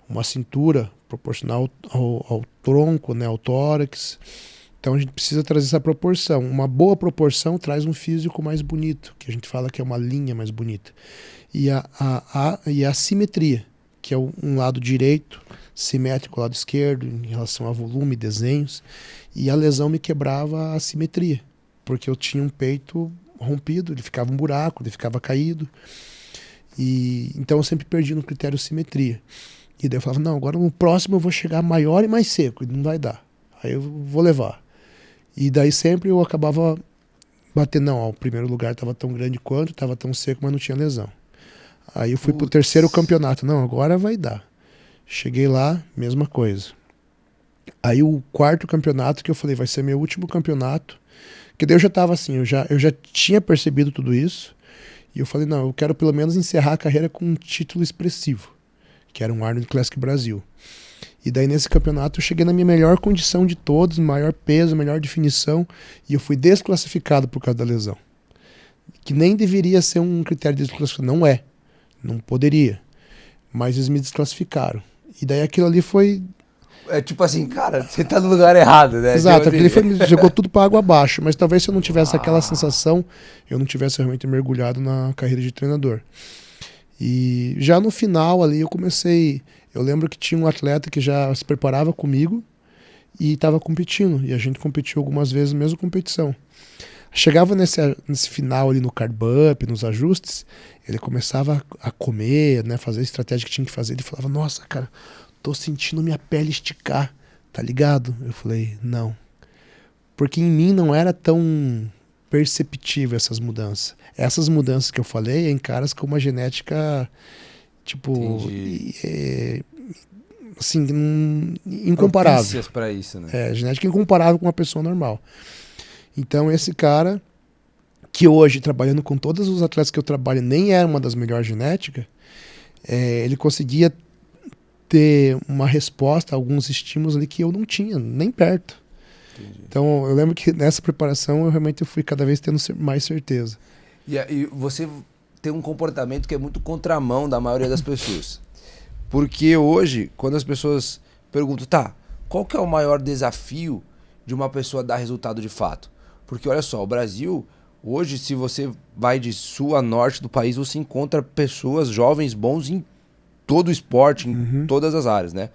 uma cintura proporcional ao tronco, né? Ao tórax. Então a gente precisa trazer essa proporção. Uma boa proporção traz um físico mais bonito, que a gente fala que é uma linha mais bonita. E a simetria, que é um lado direito, simétrico ao lado esquerdo, em relação a volume, desenhos. E a lesão me quebrava a simetria, porque eu tinha um peito rompido, ele ficava um buraco, ele ficava caído. E então eu sempre perdi no critério simetria. E daí eu falava, não, agora no próximo eu vou chegar maior e mais seco, e não vai dar. Aí eu vou levar. E daí sempre eu acabava batendo, não, o primeiro lugar estava tão grande quanto, estava tão seco, mas não tinha lesão. Aí eu fui pro terceiro campeonato, não, agora vai dar. Cheguei lá, mesma coisa. Aí o quarto campeonato, que eu falei, vai ser meu último campeonato, que daí eu já estava assim, eu já tinha percebido tudo isso, e eu falei, não, eu quero pelo menos encerrar a carreira com um título expressivo, que era um Arnold Classic Brasil. E daí nesse campeonato eu cheguei na minha melhor condição de todos, maior peso, melhor definição, e eu fui desclassificado por causa da lesão. Que nem deveria ser um critério de desclassificação, não é, não poderia, mas eles me desclassificaram. E daí aquilo ali foi... É tipo assim, cara, você tá no lugar errado, né? Exato, aquilo ali jogou tudo para água abaixo, mas talvez se eu não tivesse aquela sensação, eu não tivesse realmente mergulhado na carreira de treinador. E já no final ali eu comecei... Eu lembro que tinha um atleta que já se preparava comigo e estava competindo. E a gente competiu algumas vezes na mesma competição. Chegava nesse final ali no carb up, nos ajustes, ele começava a comer, né, fazer a estratégia que tinha que fazer. Ele falava, nossa, cara, tô sentindo minha pele esticar, tá ligado? Eu falei, não. Porque em mim não era tão perceptível essas mudanças. Essas mudanças que eu falei é em caras com uma genética... tipo, assim, incomparável. Pra isso, né? Genética incomparável com uma pessoa normal. Então esse cara, que hoje, trabalhando com todos os atletas que eu trabalho, nem era uma das melhores genéticas, ele conseguia ter uma resposta a alguns estímulos ali que eu não tinha, nem perto. Entendi. Então eu lembro que nessa preparação eu realmente fui cada vez tendo mais certeza. E você... tem um comportamento que é muito contramão da maioria das pessoas. Porque hoje, quando as pessoas perguntam, tá, qual que é o maior desafio de uma pessoa dar resultado de fato? Porque olha só, o Brasil Hoje, se você vai de sul a norte do país, você encontra pessoas, jovens, bons em todo o esporte, em todas as áreas, né?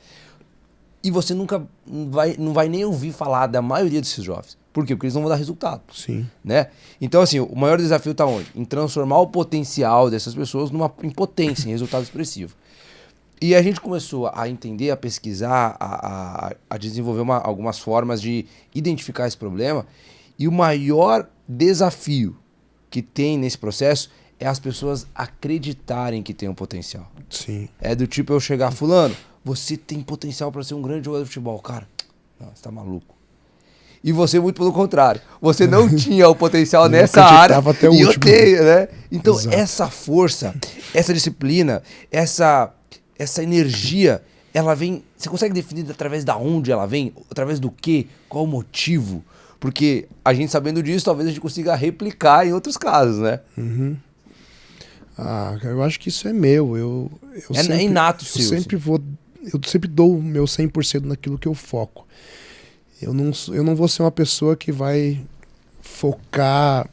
E você nunca não vai nem ouvir falar da maioria desses jovens. Por quê? Porque eles não vão dar resultado. Sim. Né? Então, assim, o maior desafio está onde? Em transformar o potencial dessas pessoas em potência, em resultado expressivo. E a gente começou a entender, a pesquisar, a desenvolver algumas formas de identificar esse problema. E o maior desafio que tem nesse processo é as pessoas acreditarem que tem um potencial. Sim. É do tipo eu chegar, fulano, você tem potencial para ser um grande jogador de futebol. Cara, não, você tá maluco. E você, muito pelo contrário, você não tinha o potencial nessa área até o e último. eu tenho, né? Então, Exato. essa força, essa disciplina, essa energia, ela vem... Você consegue definir através da onde ela vem? Através do quê? Qual o motivo? Porque a gente sabendo disso, talvez a gente consiga replicar em outros casos, né? Uhum. Eu acho que isso é meu. É inato seu. Eu sempre dou o meu 100% naquilo que eu foco. Eu não vou ser uma pessoa que vai focar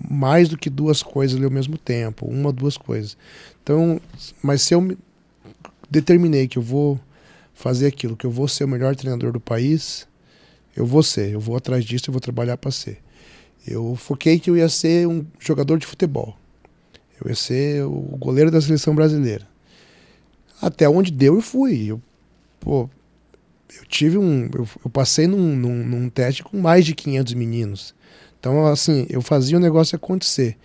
mais do que duas coisas ali ao mesmo tempo, uma, duas coisas. Então, mas se eu determinei que eu vou fazer aquilo, que eu vou ser o melhor treinador do país, eu vou atrás disso, eu vou trabalhar para ser. Eu foquei que eu ia ser um jogador de futebol. Eu ia ser o goleiro da seleção brasileira. Até onde deu, eu fui. Eu passei num teste com mais de 500 meninos. Então, assim, eu fazia o negócio acontecer.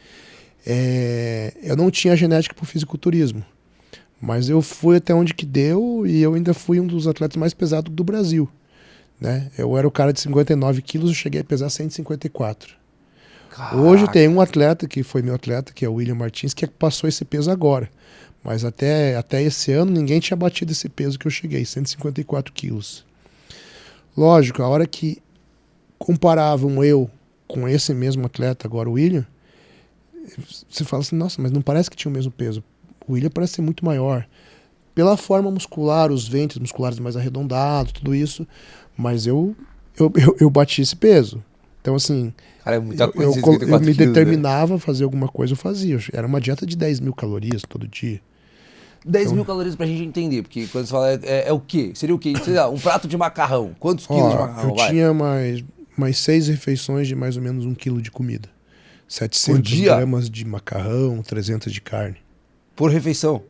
Eu não tinha genética para o fisiculturismo, mas eu fui até onde que deu e eu ainda fui um dos atletas mais pesados do Brasil. Né? Eu era o cara de 59 quilos, eu cheguei a pesar 154. Caraca. Hoje tem um atleta que foi meu atleta, que é o William Martins, que passou esse peso agora. Mas até esse ano ninguém tinha batido esse peso que eu cheguei, 154 quilos. Lógico, a hora que comparavam eu com esse mesmo atleta, agora o William, você fala assim, nossa, mas não parece que tinha o mesmo peso. O William parece ser muito maior. Pela forma muscular, os ventres musculares mais arredondados, tudo isso. Mas eu bati esse peso. Então, assim, cara, é muita coisa, eu me determinava a fazer alguma coisa, eu fazia. Era uma dieta de 10 mil calorias todo dia. 10 mil calorias pra gente entender, porque quando você fala é o quê? Seria o quê? Seria um prato de macarrão. Quantos quilos de macarrão? Tinha mais 6 refeições de mais ou menos 1 quilo de comida. 700 gramas de macarrão, 300 de carne. Por refeição?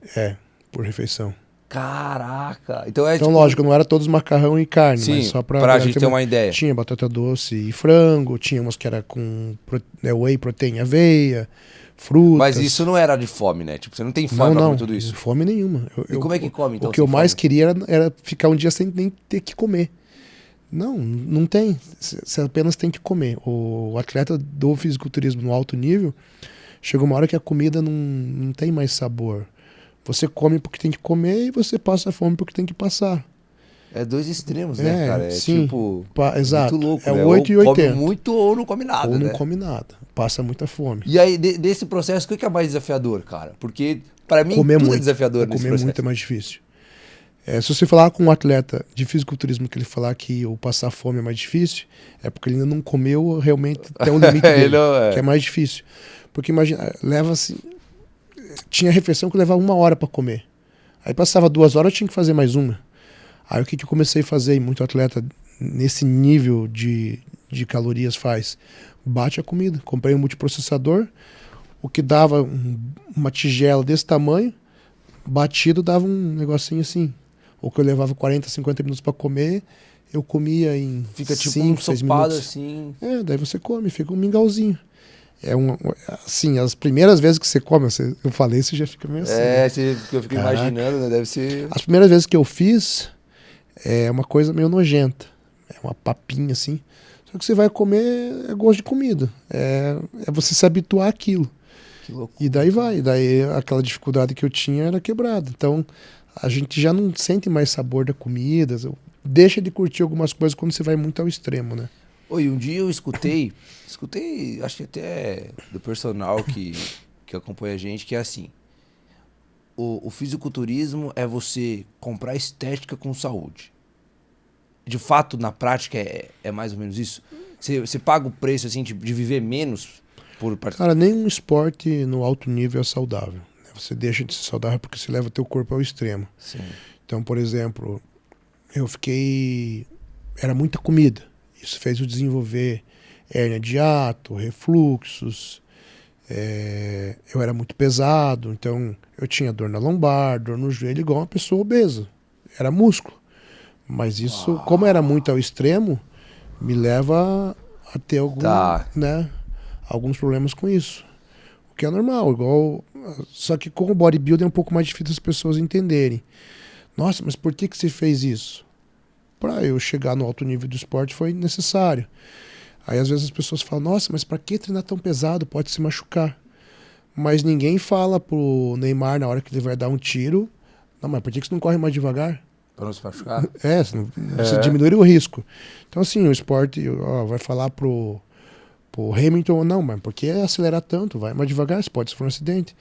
Por refeição. Caraca! Então, lógico, não era todos macarrão e carne, sim, mas só pra gente ter uma ideia. Tinha batata doce e frango, tinha umas que era com whey protein e aveia, frutas. Mas isso não era de fome, né? Tipo, você não tem fome pra comer tudo isso? Não, fome nenhuma. E como é que come, então? O que eu mais queria era ficar um dia sem nem ter que comer. Não tem. Você apenas tem que comer. O atleta do fisiculturismo no alto nível, chega uma hora que a comida não tem mais sabor. Você come porque tem que comer e você passa fome porque tem que passar. É dois extremos, né, cara? Sim, tipo... exato. Muito louco, é né? 8 e 80. Ou come muito ou não come nada, Ou não né? come nada. Passa muita fome. E aí, desse processo, o que é mais desafiador, cara? Porque, pra mim, tudo é desafiador nesse processo. Comer muito é mais difícil. Se você falar com um atleta de fisiculturismo que ele falar que o passar fome é mais difícil, é porque ele ainda não comeu realmente até o limite dele, que é mais difícil. Porque imagina, leva-se... Tinha refeição que levava 1 hora para comer. Aí passava 2 horas, eu tinha que fazer mais uma. Aí o que eu comecei a fazer, e muito atleta nesse nível de calorias faz? Bate a comida. Comprei um multiprocessador, o que dava uma tigela desse tamanho, batido dava um negocinho assim. O que eu levava 40, 50 minutos para comer, eu comia em 5, 6 minutos. Assim. Daí você come, fica um mingauzinho. Assim, as primeiras vezes que você come, eu falei, você já fica meio assim. Eu fico imaginando, né? Deve ser... As primeiras vezes que eu fiz, é uma coisa meio nojenta. É uma papinha, assim. Só que você vai comer, é gosto de comida. É você se habituar àquilo. Que loucura. E daí vai. Daí aquela dificuldade que eu tinha era quebrada. Então, a gente já não sente mais sabor da comida. Deixa de curtir algumas coisas quando você vai muito ao extremo, né? Oi, um dia eu escutei, acho que até do personal que acompanha a gente, que é assim, o fisiculturismo é você comprar estética com saúde. De fato, na prática, é mais ou menos isso? Você paga o preço assim, de viver menos Cara, nenhum esporte no alto nível é saudável. Você deixa de ser saudável porque você leva teu corpo ao extremo. Sim. Então, por exemplo, era muita comida. Isso fez eu desenvolver hérnia de hiato, refluxos. Eu era muito pesado, então eu tinha dor na lombar, dor no joelho, igual uma pessoa obesa. Era músculo. Mas isso, como era muito ao extremo, me leva a ter alguns problemas com isso. O que é normal, só que com o bodybuilding é um pouco mais difícil as pessoas entenderem. Nossa, mas por que você fez isso? Para eu chegar no alto nível do esporte foi necessário. Aí às vezes as pessoas falam, nossa, mas para que treinar tão pesado? Pode se machucar. Mas ninguém fala pro Neymar na hora que ele vai dar um tiro, não, mas por que você não corre mais devagar? Para não se machucar? Você diminui o risco. Então assim, o esporte vai falar pro Hamilton, não, mas por que acelerar tanto? Vai mais devagar, você pode sofrer um acidente.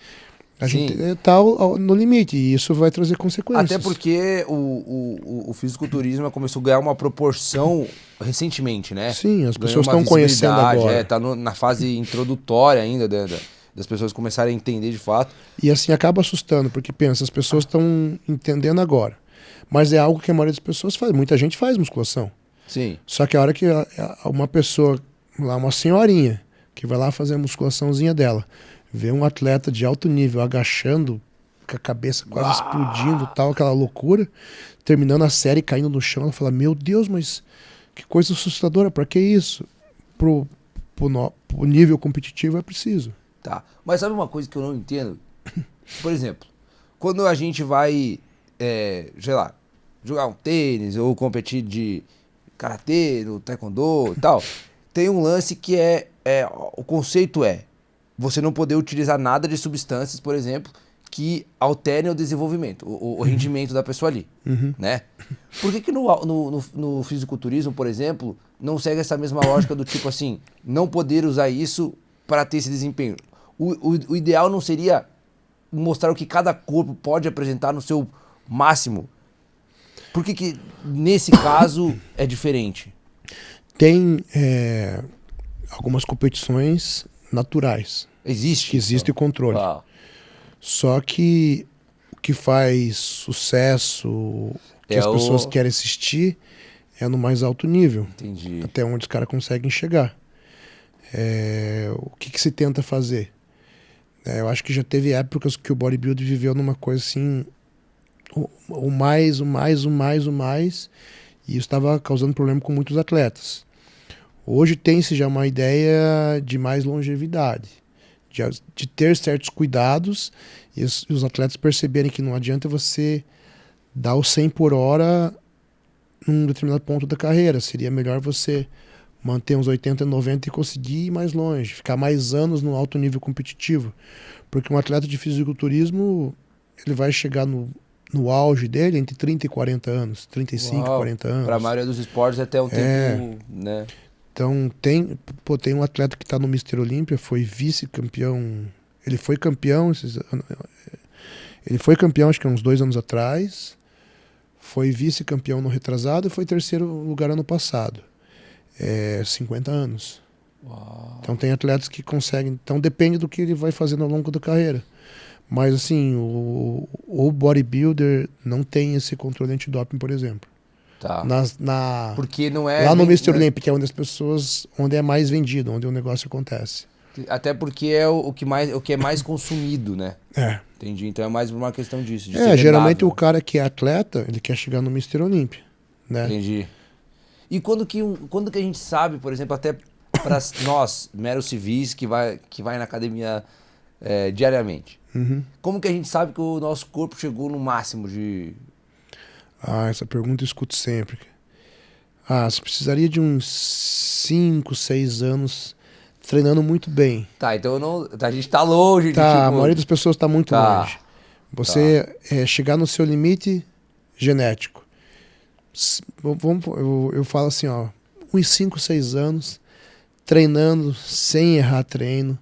A gente tá no limite e isso vai trazer consequências. Até porque o fisiculturismo começou a ganhar uma proporção recentemente, né? Sim, as pessoas estão conhecendo agora. Tá na fase introdutória ainda das pessoas começarem a entender de fato. E assim acaba assustando, porque pensa, as pessoas estão entendendo agora. Mas é algo que a maioria das pessoas faz. Muita gente faz musculação. Sim. Só que a hora que uma pessoa, lá uma senhorinha, que vai lá fazer a musculaçãozinha dela, vê um atleta de alto nível agachando, com a cabeça quase explodindo, tal, aquela loucura, terminando a série caindo no chão, ela fala, meu Deus, mas que coisa assustadora, pra que isso? Pro nível competitivo é preciso. Tá, mas sabe uma coisa que eu não entendo? Por exemplo, quando a gente vai, sei lá, jogar um tênis ou competir de karatê, no taekwondo e tal, tem um lance que o conceito você não poder utilizar nada de substâncias, por exemplo, que alterem o desenvolvimento, o rendimento da pessoa ali, né? Por que no fisiculturismo, por exemplo, não segue essa mesma lógica do tipo assim, não poder usar isso para ter esse desempenho? O ideal não seria mostrar o que cada corpo pode apresentar no seu máximo? Por que nesse caso é diferente? Tem algumas competições naturais. Existe o controle. Só que o que faz sucesso, o que as pessoas querem assistir, é no mais alto nível. Entendi. Até onde os caras conseguem chegar. O que se tenta fazer? Eu acho que já teve épocas que o bodybuilding viveu numa coisa assim, o mais, e isso estava causando problema com muitos atletas. Hoje tem-se já uma ideia de mais longevidade, de ter certos cuidados e os atletas perceberem que não adianta você dar o 100 por hora num determinado ponto da carreira. Seria melhor você manter uns 80, 90 e conseguir ir mais longe, ficar mais anos no alto nível competitivo. Porque um atleta de fisiculturismo, ele vai chegar no auge dele entre 30 e 40 anos, 35 e 40 anos. Para a maioria dos esportes até um tempo, né? Então tem um atleta que está no Mr. Olímpia, foi vice-campeão, ele foi campeão acho que há uns 2 anos atrás, foi vice-campeão no retrasado e foi 3º lugar ano passado. 50 anos. Uau. Então tem atletas que conseguem, então depende do que ele vai fazendo ao longo da carreira. Mas assim, o bodybuilder não tem esse controle antidoping, por exemplo. Tá. Porque não lá no Mr. Olímpia, que é onde é mais vendido, onde o negócio acontece. Até porque é o que é mais consumido, né? Entendi. Então é mais uma questão disso. Geralmente o cara que é atleta, ele quer chegar no Mr. Olímpia, né? Entendi. E quando que a gente sabe, por exemplo, até para nós, meros civis, que vai na academia diariamente, como que a gente sabe que o nosso corpo chegou no máximo de... essa pergunta eu escuto sempre. Você precisaria de uns 5, 6 anos treinando muito bem. Tá, então a gente tá longe de a maioria das pessoas tá muito longe. Você chegar no seu limite genético. Eu falo assim, uns 5, 6 anos treinando sem errar treino,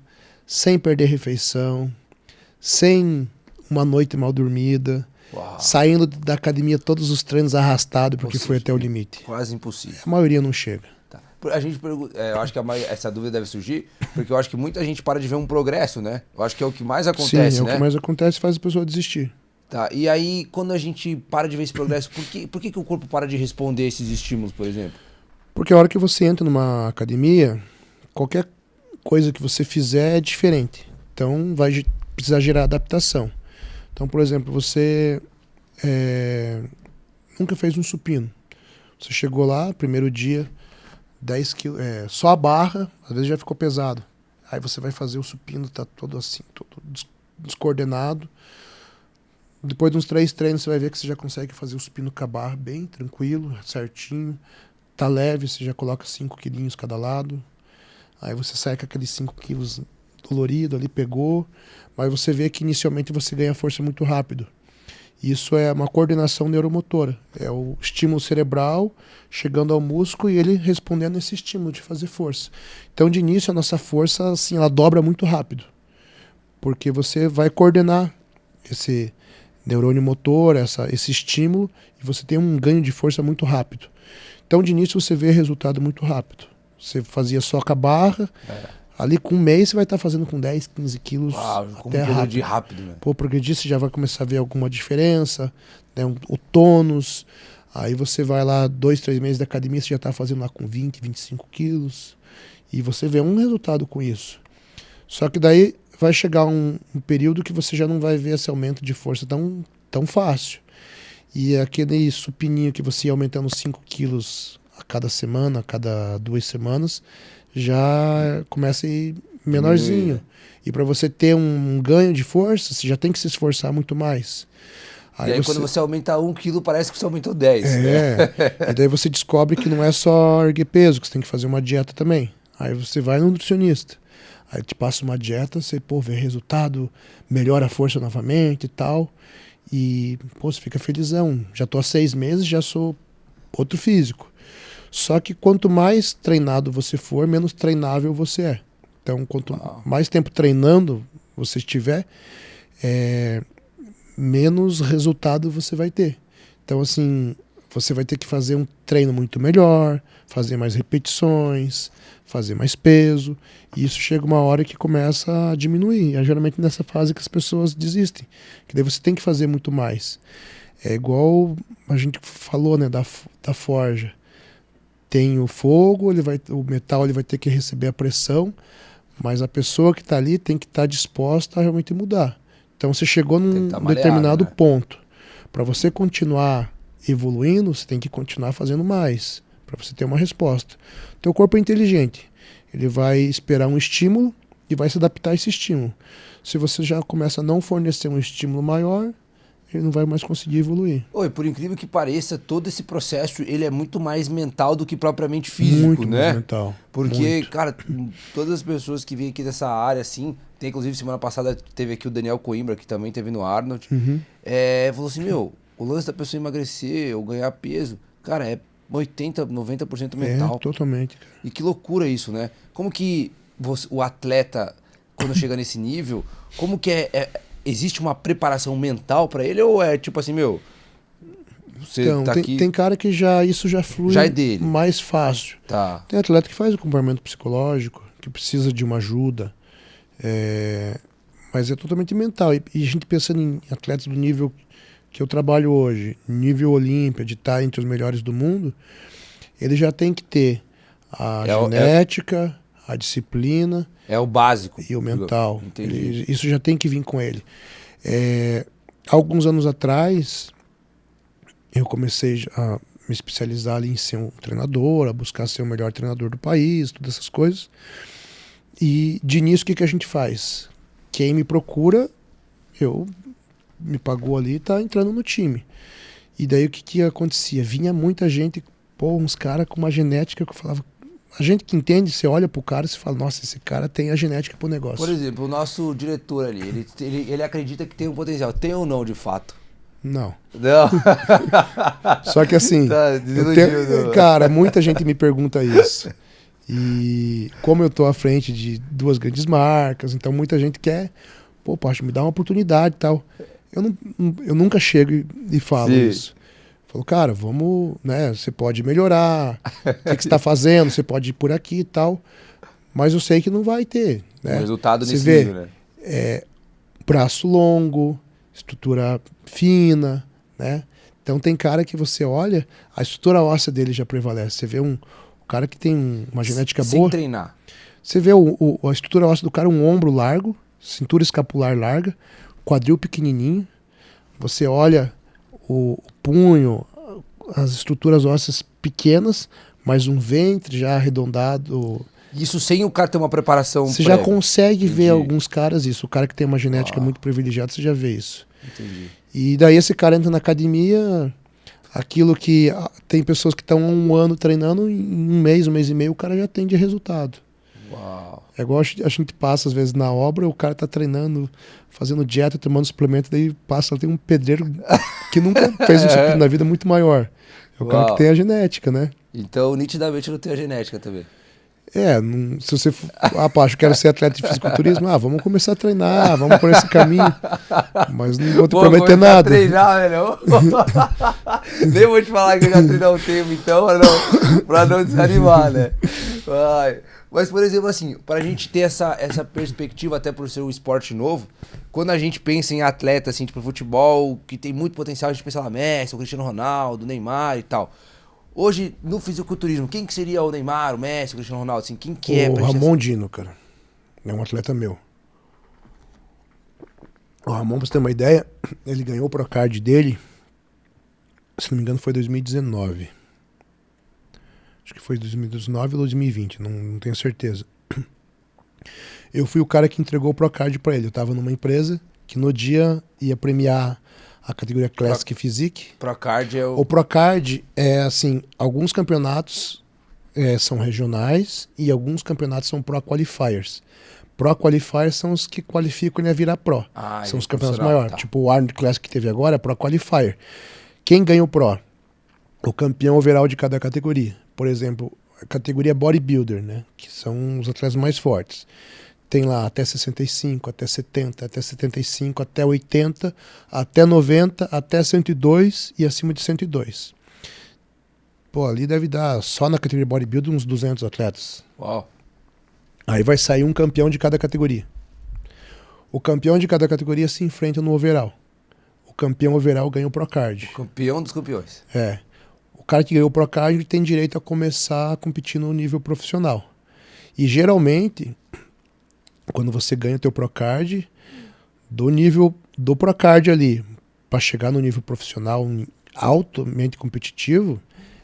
sem perder refeição, sem uma noite mal dormida, saindo da academia todos os treinos arrastados porque foi até o limite. Quase impossível. A maioria não chega. Tá. A gente pergunta, eu acho que essa dúvida deve surgir, porque eu acho que muita gente para de ver um progresso, né? Eu acho que é o que mais acontece, Sim, é né? o que mais acontece, faz a pessoa desistir. Tá, e aí quando a gente para de ver esse progresso, por que o corpo para de responder esses estímulos, por exemplo? Porque a hora que você entra numa academia, qualquer coisa que você fizer é diferente. Então vai precisar gerar adaptação. Então, por exemplo, você nunca fez um supino. Você chegou lá, primeiro dia, 10 quilos, só a barra, às vezes já ficou pesado. Aí você vai fazer o supino, tá todo assim, todo descoordenado. Depois de uns 3 treinos, você vai ver que você já consegue fazer o supino com a barra bem tranquilo, certinho. Tá leve, você já coloca 5 quilinhos cada lado. Aí você sai com aqueles 5 quilos dolorido ali, pegou. Mas você vê que inicialmente você ganha força muito rápido. Isso é uma coordenação neuromotora. É o estímulo cerebral chegando ao músculo e ele respondendo a esse estímulo de fazer força. Então, de início, a nossa força, assim, ela dobra muito rápido. Porque você vai coordenar esse neurônio motor, esse estímulo, e você tem um ganho de força muito rápido. Então, de início, você vê resultado muito rápido. Você fazia só com a barra, ali com um mês você vai estar fazendo com 10, 15 quilos. Como progredir rápido, né? Pô, progredir, você já vai começar a ver alguma diferença, né? O tônus. Aí você vai lá 2, 3 meses da academia, você já está fazendo lá com 20, 25 quilos. E você vê um resultado com isso. Só que daí vai chegar um período que você já não vai ver esse aumento de força tão fácil. E aquele supininho que você ia aumentando 5 quilos a cada semana, a cada 2 semanas, já começa a ir menorzinho. E para você ter um ganho de força, você já tem que se esforçar muito mais. E aí quando você aumenta 1 quilo, parece que você aumentou 10. E daí você descobre que não é só erguer peso, que você tem que fazer uma dieta também. Aí você vai no nutricionista. Aí te passa uma dieta, você vê resultado, melhora a força novamente e tal. E você fica felizão. Já tô há 6 meses, já sou outro físico. Só que quanto mais treinado você for, menos treinável você é. Então, quanto mais tempo treinando você estiver, menos resultado você vai ter. Então, assim, você vai ter que fazer um treino muito melhor, fazer mais repetições, fazer mais peso. E isso chega uma hora que começa a diminuir. É geralmente nessa fase que as pessoas desistem. Que daí você tem que fazer muito mais. É igual a gente falou, né, da forja. Tem o fogo, o metal ele vai ter que receber a pressão, mas a pessoa que está ali tem que estar disposta a realmente mudar. Então você chegou num determinado ponto. Para você continuar evoluindo, você tem que continuar fazendo mais, para você ter uma resposta. Teu corpo é inteligente. Ele vai esperar um estímulo e vai se adaptar a esse estímulo. Se você já começa a não fornecer um estímulo maior, ele não vai mais conseguir evoluir. Oi, por incrível que pareça, todo esse processo ele é muito mais mental do que propriamente físico, muito né? Mais mental. Porque, muito. Cara, todas as pessoas que vêm aqui dessa área, assim, tem inclusive semana passada teve aqui o Daniel Coimbra, que também teve no Arnold, falou assim, o lance da pessoa emagrecer ou ganhar peso, cara, é 80%, 90% mental. Totalmente. E que loucura isso, né? Como que o atleta, quando chega nesse nível, como que existe uma preparação mental pra ele ou é tipo assim, você então, tá aqui... tem cara que isso já flui dele. Mais fácil. Tá. Tem atleta que faz acompanhamento psicológico, que precisa de uma ajuda, mas é totalmente mental. E a gente pensando em atletas do nível que eu trabalho hoje, nível Olímpia, de estar entre os melhores do mundo, ele já tem que ter a genética, a disciplina... É o básico. E o mental. Isso já tem que vir com ele. Alguns anos atrás, eu comecei a me especializar ali em ser um treinador, a buscar ser o melhor treinador do país, todas essas coisas. E de início, o que a gente faz? Quem me procura, me pagou ali e tá entrando no time. E daí o que acontecia? Vinha muita gente, uns caras com uma genética que eu falava... A gente que entende, você olha pro cara e você fala, nossa, esse cara tem a genética pro negócio. Por exemplo, o nosso diretor ali, ele acredita que tem um potencial. Tem ou não, de fato? Não. Não. Só que assim, cara, muita gente me pergunta isso. E como eu tô à frente de 2 grandes marcas, então muita gente quer, Pacho, me dá uma oportunidade e tal. Eu nunca chego e falo isso. Falou, cara, vamos, né? Você pode melhorar. O que você tá fazendo? Você pode ir por aqui e tal. Mas eu sei que não vai ter, né? Um resultado Você nesse vê, nível, né? braço longo, estrutura fina, né? Então tem cara que você olha, a estrutura óssea dele já prevalece. Você vê um cara que tem uma genética Sem boa. treinar. Você vê a estrutura óssea do cara, um ombro largo, cintura escapular larga, quadril pequenininho. Você olha o punho, as estruturas ósseas pequenas, mas um ventre já arredondado. Isso sem o cara ter uma preparação Você prévia. já consegue ver Entendi. alguns caras isso. O cara que tem uma genética Uau. muito privilegiada, você já vê isso. Entendi. E daí esse cara entra na academia, aquilo que tem pessoas que estão há um ano treinando, em um mês e meio, o cara já tem de resultado. Uau. É igual a gente passa às vezes na obra, o cara tá treinando, fazendo dieta, tomando suplemento, daí passa, tem um pedreiro que nunca fez um suplemento na vida muito maior. É o cara Uau. que tem a genética, né? Então, nitidamente, não tem a genética também. Se você for, acho que quero ser atleta de fisiculturismo, vamos começar a treinar, vamos por esse caminho. Mas não vou te prometer nada. Treinar, velho. Nem vou te falar que eu já treinei um tempo, então, pra não desanimar, né? Ai. Mas, por exemplo, assim, pra gente ter essa perspectiva, até por ser um esporte novo, quando a gente pensa em atleta, assim, tipo futebol, que tem muito potencial, a gente pensa lá, Messi, o Cristiano Ronaldo, o Neymar e tal. Hoje, no fisiculturismo, quem que seria o Neymar, o Messi, o Cristiano Ronaldo? Assim, quem que é? O Ramon Dino, cara. É um atleta meu. O Ramon, pra você ter uma ideia, ele ganhou o Procard dele, se não me engano, foi 2019. Acho que foi 2019 ou 2020, não tenho certeza. Eu fui o cara que entregou o Procard pra ele. Eu tava numa empresa que no dia ia premiar a categoria Classic Physique. Procard é O Procard é assim, alguns campeonatos são regionais e alguns campeonatos são Pro Qualifiers. Pro Qualifiers são os que qualificam ele a virar Pro. São os campeonatos maiores. Tá. Tipo o Arnold Classic que teve agora é Pro Qualifier. Quem ganha o Pro? O campeão overall de cada categoria. Por exemplo, a categoria Bodybuilder, né? Que são os atletas mais fortes. Tem lá até 65, até 70, até 75, até 80, até 90, até 102 e acima de 102. Pô, ali deve dar, só na categoria Bodybuilder, uns 200 atletas. Uau. Aí vai sair um campeão de cada categoria. O campeão de cada categoria se enfrenta no overall. O campeão overall ganha o Procard. Campeão dos campeões. É. O cara que ganhou o Procard tem direito a começar a competir no nível profissional. E geralmente, quando você ganha o teu Procard, do nível do Procard ali, para chegar no nível profissional altamente competitivo,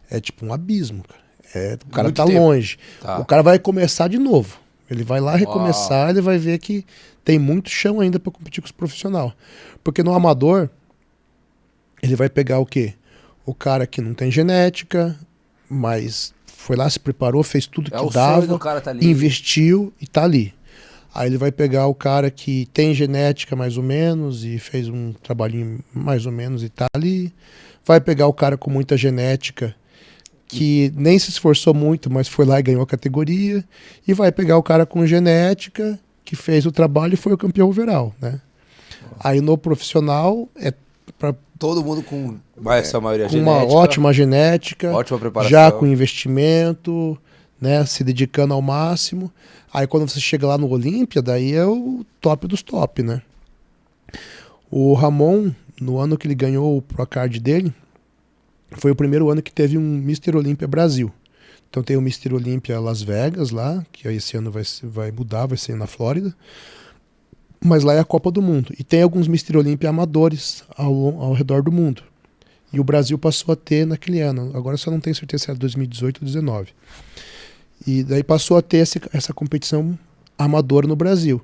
é tipo um abismo, cara. O cara tá longe. Tá. O cara vai começar de novo. Ele vai lá recomeçar, ele vai ver que tem muito chão ainda para competir com os profissionais. Porque no amador, ele vai pegar o quê? O cara que não tem genética, mas foi lá, se preparou, fez tudo que dava, do cara tá ali. investiu e tá ali. Aí ele vai pegar o cara que tem genética mais ou menos e fez um trabalhinho mais ou menos e tá ali. Vai pegar o cara com muita genética que nem se esforçou muito, mas foi lá e ganhou a categoria. E vai pegar o cara com genética que fez o trabalho e foi o campeão overall, né? Aí no profissional é para todo mundo com essa maioria com genética. uma ótima genética, Ótima preparação. já com investimento, né, se dedicando ao máximo. Aí quando você chega lá no Olímpia, daí é o top dos top, né? O Ramon, no ano que ele ganhou o Procard dele, foi o primeiro ano que teve um Mr. Olímpia Brasil. Então tem o Mr. Olímpia Las Vegas lá, que aí esse ano vai mudar, vai ser na Flórida. Mas lá é a Copa do Mundo. E tem alguns Mr. Olímpia amadores ao redor do mundo. E o Brasil passou a ter naquele ano. Agora eu só não tenho certeza se era 2018 ou 2019. E daí passou a ter essa competição amadora no Brasil.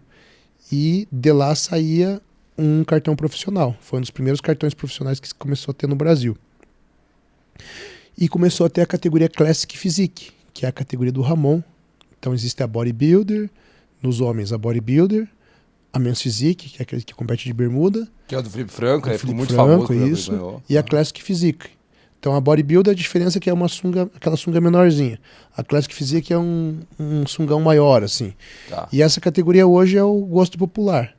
E de lá saía um cartão profissional. Foi um dos primeiros cartões profissionais que começou a ter no Brasil. E começou a ter a categoria Classic Physique, que é a categoria do Ramon. Então existe a Bodybuilder, nos homens a Bodybuilder, a Men's Physique, que é aquele que compete de bermuda. Que é o do Felipe Franco, do né? Felipe Muito Franco, famoso. isso. E a Classic Physique. Então a Bodybuilder, a diferença é que é uma sunga, aquela sunga menorzinha. A Classic Physique é um sungão maior, assim. Tá. E essa categoria hoje é o gosto popular.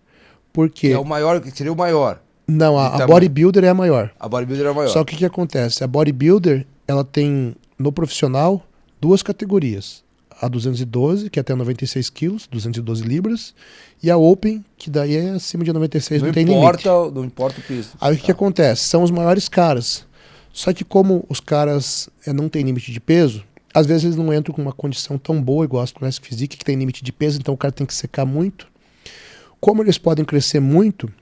Por quê? Que é o maior, que seria o maior. Não, a tamanho. bodybuilder é a maior. A bodybuilder é a maior. Só que o que acontece? A bodybuilder, ela tem, no profissional, 2 categorias. A 212, que é até 96 quilos, 212 libras. E a Open, que daí é acima de 96, não tem limite. Não importa o peso. Aí o que acontece? São os maiores caras. Só que como os caras não tem limite de peso, às vezes eles não entram com uma condição tão boa, igual as Classic Physique, que tem limite de peso, então o cara tem que secar muito. Como eles podem crescer muito,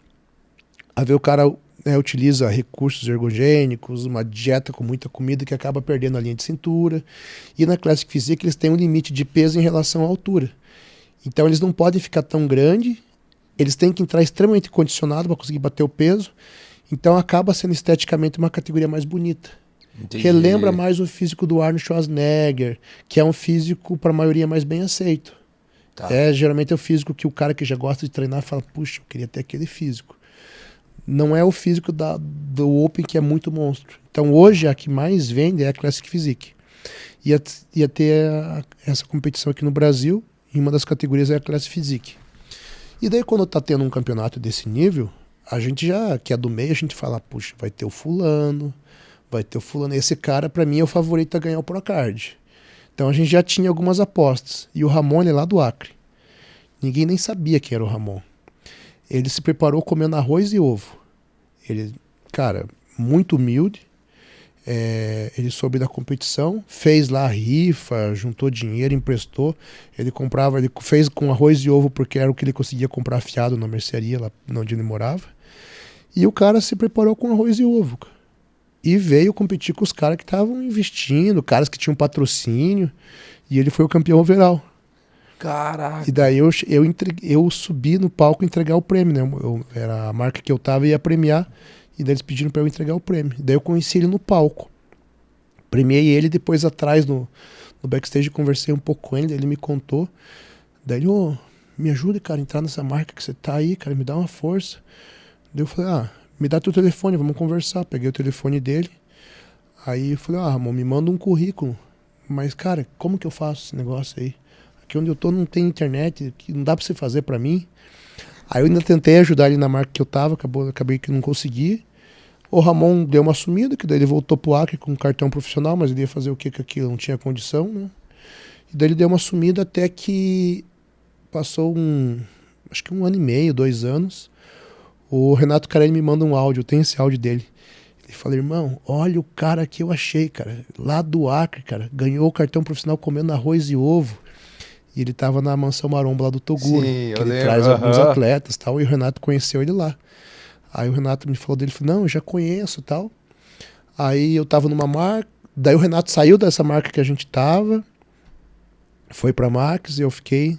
a ver o cara utiliza recursos ergogênicos, uma dieta com muita comida que acaba perdendo a linha de cintura. E na Classic Physique eles têm um limite de peso em relação à altura. Então eles não podem ficar tão grande, eles têm que entrar extremamente condicionado para conseguir bater o peso. Então acaba sendo esteticamente uma categoria mais bonita. Entendi. Relembra mais o físico do Arnold Schwarzenegger, que é um físico para a maioria mais bem aceito. Tá. Geralmente é o físico que o cara que já gosta de treinar fala, puxa, eu queria ter aquele físico. Não é o físico do Open, que é muito monstro. Então hoje a que mais vende é a Classic Physique. Ia ter essa competição aqui no Brasil, e uma das categorias é a Classic Physique. E daí quando tá tendo um campeonato desse nível, a gente já, que é do meio, a gente fala, puxa, vai ter o fulano. Esse cara, pra mim, é o favorito a ganhar o Procard. Então a gente já tinha algumas apostas. E o Ramon é lá do Acre. Ninguém nem sabia quem era o Ramon. Ele se preparou comendo arroz e ovo. Ele, cara, muito humilde. Ele soube da competição, fez lá a rifa, juntou dinheiro, emprestou. Ele fez com arroz e ovo porque era o que ele conseguia comprar fiado na mercearia lá onde ele morava. E o cara se preparou com arroz e ovo. E veio competir com os caras que estavam investindo, caras que tinham patrocínio. E ele foi o campeão overall. Caraca. E daí eu subi no palco entregar o prêmio, né? Era a marca que eu tava e ia premiar. E daí eles pediram pra eu entregar o prêmio. Daí eu conheci ele no palco. Premiei ele, depois atrás no backstage conversei um pouco com ele, ele me contou. Daí ele, me ajuda, cara, a entrar nessa marca que você tá aí, cara, me dá uma força. Daí eu falei, me dá teu telefone, vamos conversar. Peguei o telefone dele. Aí eu falei, Ramon, me manda um currículo. Mas, cara, como que eu faço esse negócio aí? Aqui onde eu tô não tem internet, que não dá pra você fazer pra mim. Aí eu ainda tentei ajudar ele na marca que eu tava, acabei que não consegui. O Ramon deu uma sumida, que daí ele voltou pro Acre com um cartão profissional, mas ele ia fazer o que com aquilo? Não tinha condição, né? E daí ele deu uma sumida até que passou acho que 1 ano e meio, 2 anos. O Renato Carelli me manda um áudio, eu tenho esse áudio dele. Ele fala, irmão, olha o cara que eu achei, cara, lá do Acre, cara, ganhou o cartão profissional comendo arroz e ovo. E ele tava na Mansão Maromba lá do Toguro, que ele traz alguns atletas e tal, e o Renato conheceu ele lá. Aí o Renato me falou dele, falou, não, eu já conheço e tal. Aí eu tava numa marca, daí o Renato saiu dessa marca que a gente tava, foi pra Max e eu fiquei.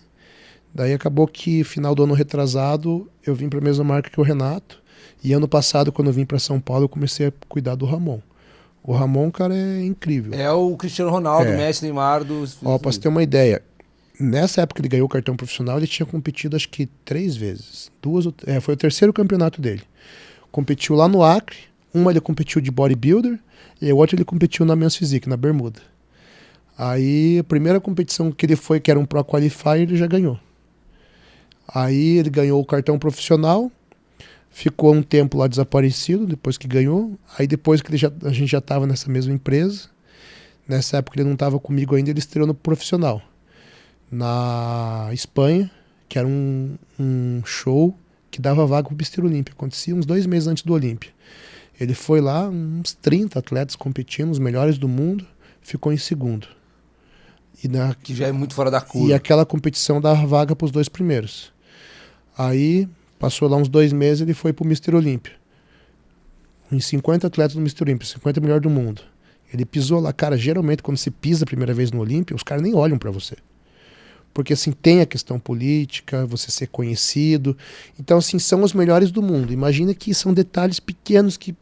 Daí acabou que final do ano retrasado eu vim pra mesma marca que o Renato. E ano passado, quando eu vim pra São Paulo, eu comecei a cuidar do Ramon. O Ramon, cara, é incrível. É o Cristiano Ronaldo, Messi, Neymar dos... Pra você ter uma ideia, nessa época que ele ganhou o cartão profissional, ele tinha competido acho que 3 vezes. Foi o terceiro campeonato dele. Competiu lá no Acre, uma ele competiu de bodybuilder e a outra ele competiu na Men's Physique, na Bermuda. Aí a primeira competição que ele foi, que era um Pro Qualifier, ele já ganhou. Aí ele ganhou o cartão profissional, ficou um tempo lá desaparecido depois que ganhou. Aí depois que a gente já estava nessa mesma empresa, nessa época ele não estava comigo ainda, ele estreou no profissional. Na Espanha, que era um show que dava vaga pro Mister Olímpia. Acontecia uns 2 meses antes do Olímpia. Ele foi lá, uns 30 atletas competindo, os melhores do mundo, ficou em segundo. Que já é muito fora da curva. E aquela competição dava vaga pros 2 primeiros. Aí, passou lá uns 2 meses, ele foi pro Mister Olímpia. Em 50 atletas do Mister Olímpia, 50 melhores do mundo. Ele pisou lá. Cara, geralmente quando você pisa a primeira vez no Olímpia, os caras nem olham pra você. Porque, assim, tem a questão política, você ser conhecido. Então, assim, são os melhores do mundo. Imagina que são detalhes pequenos que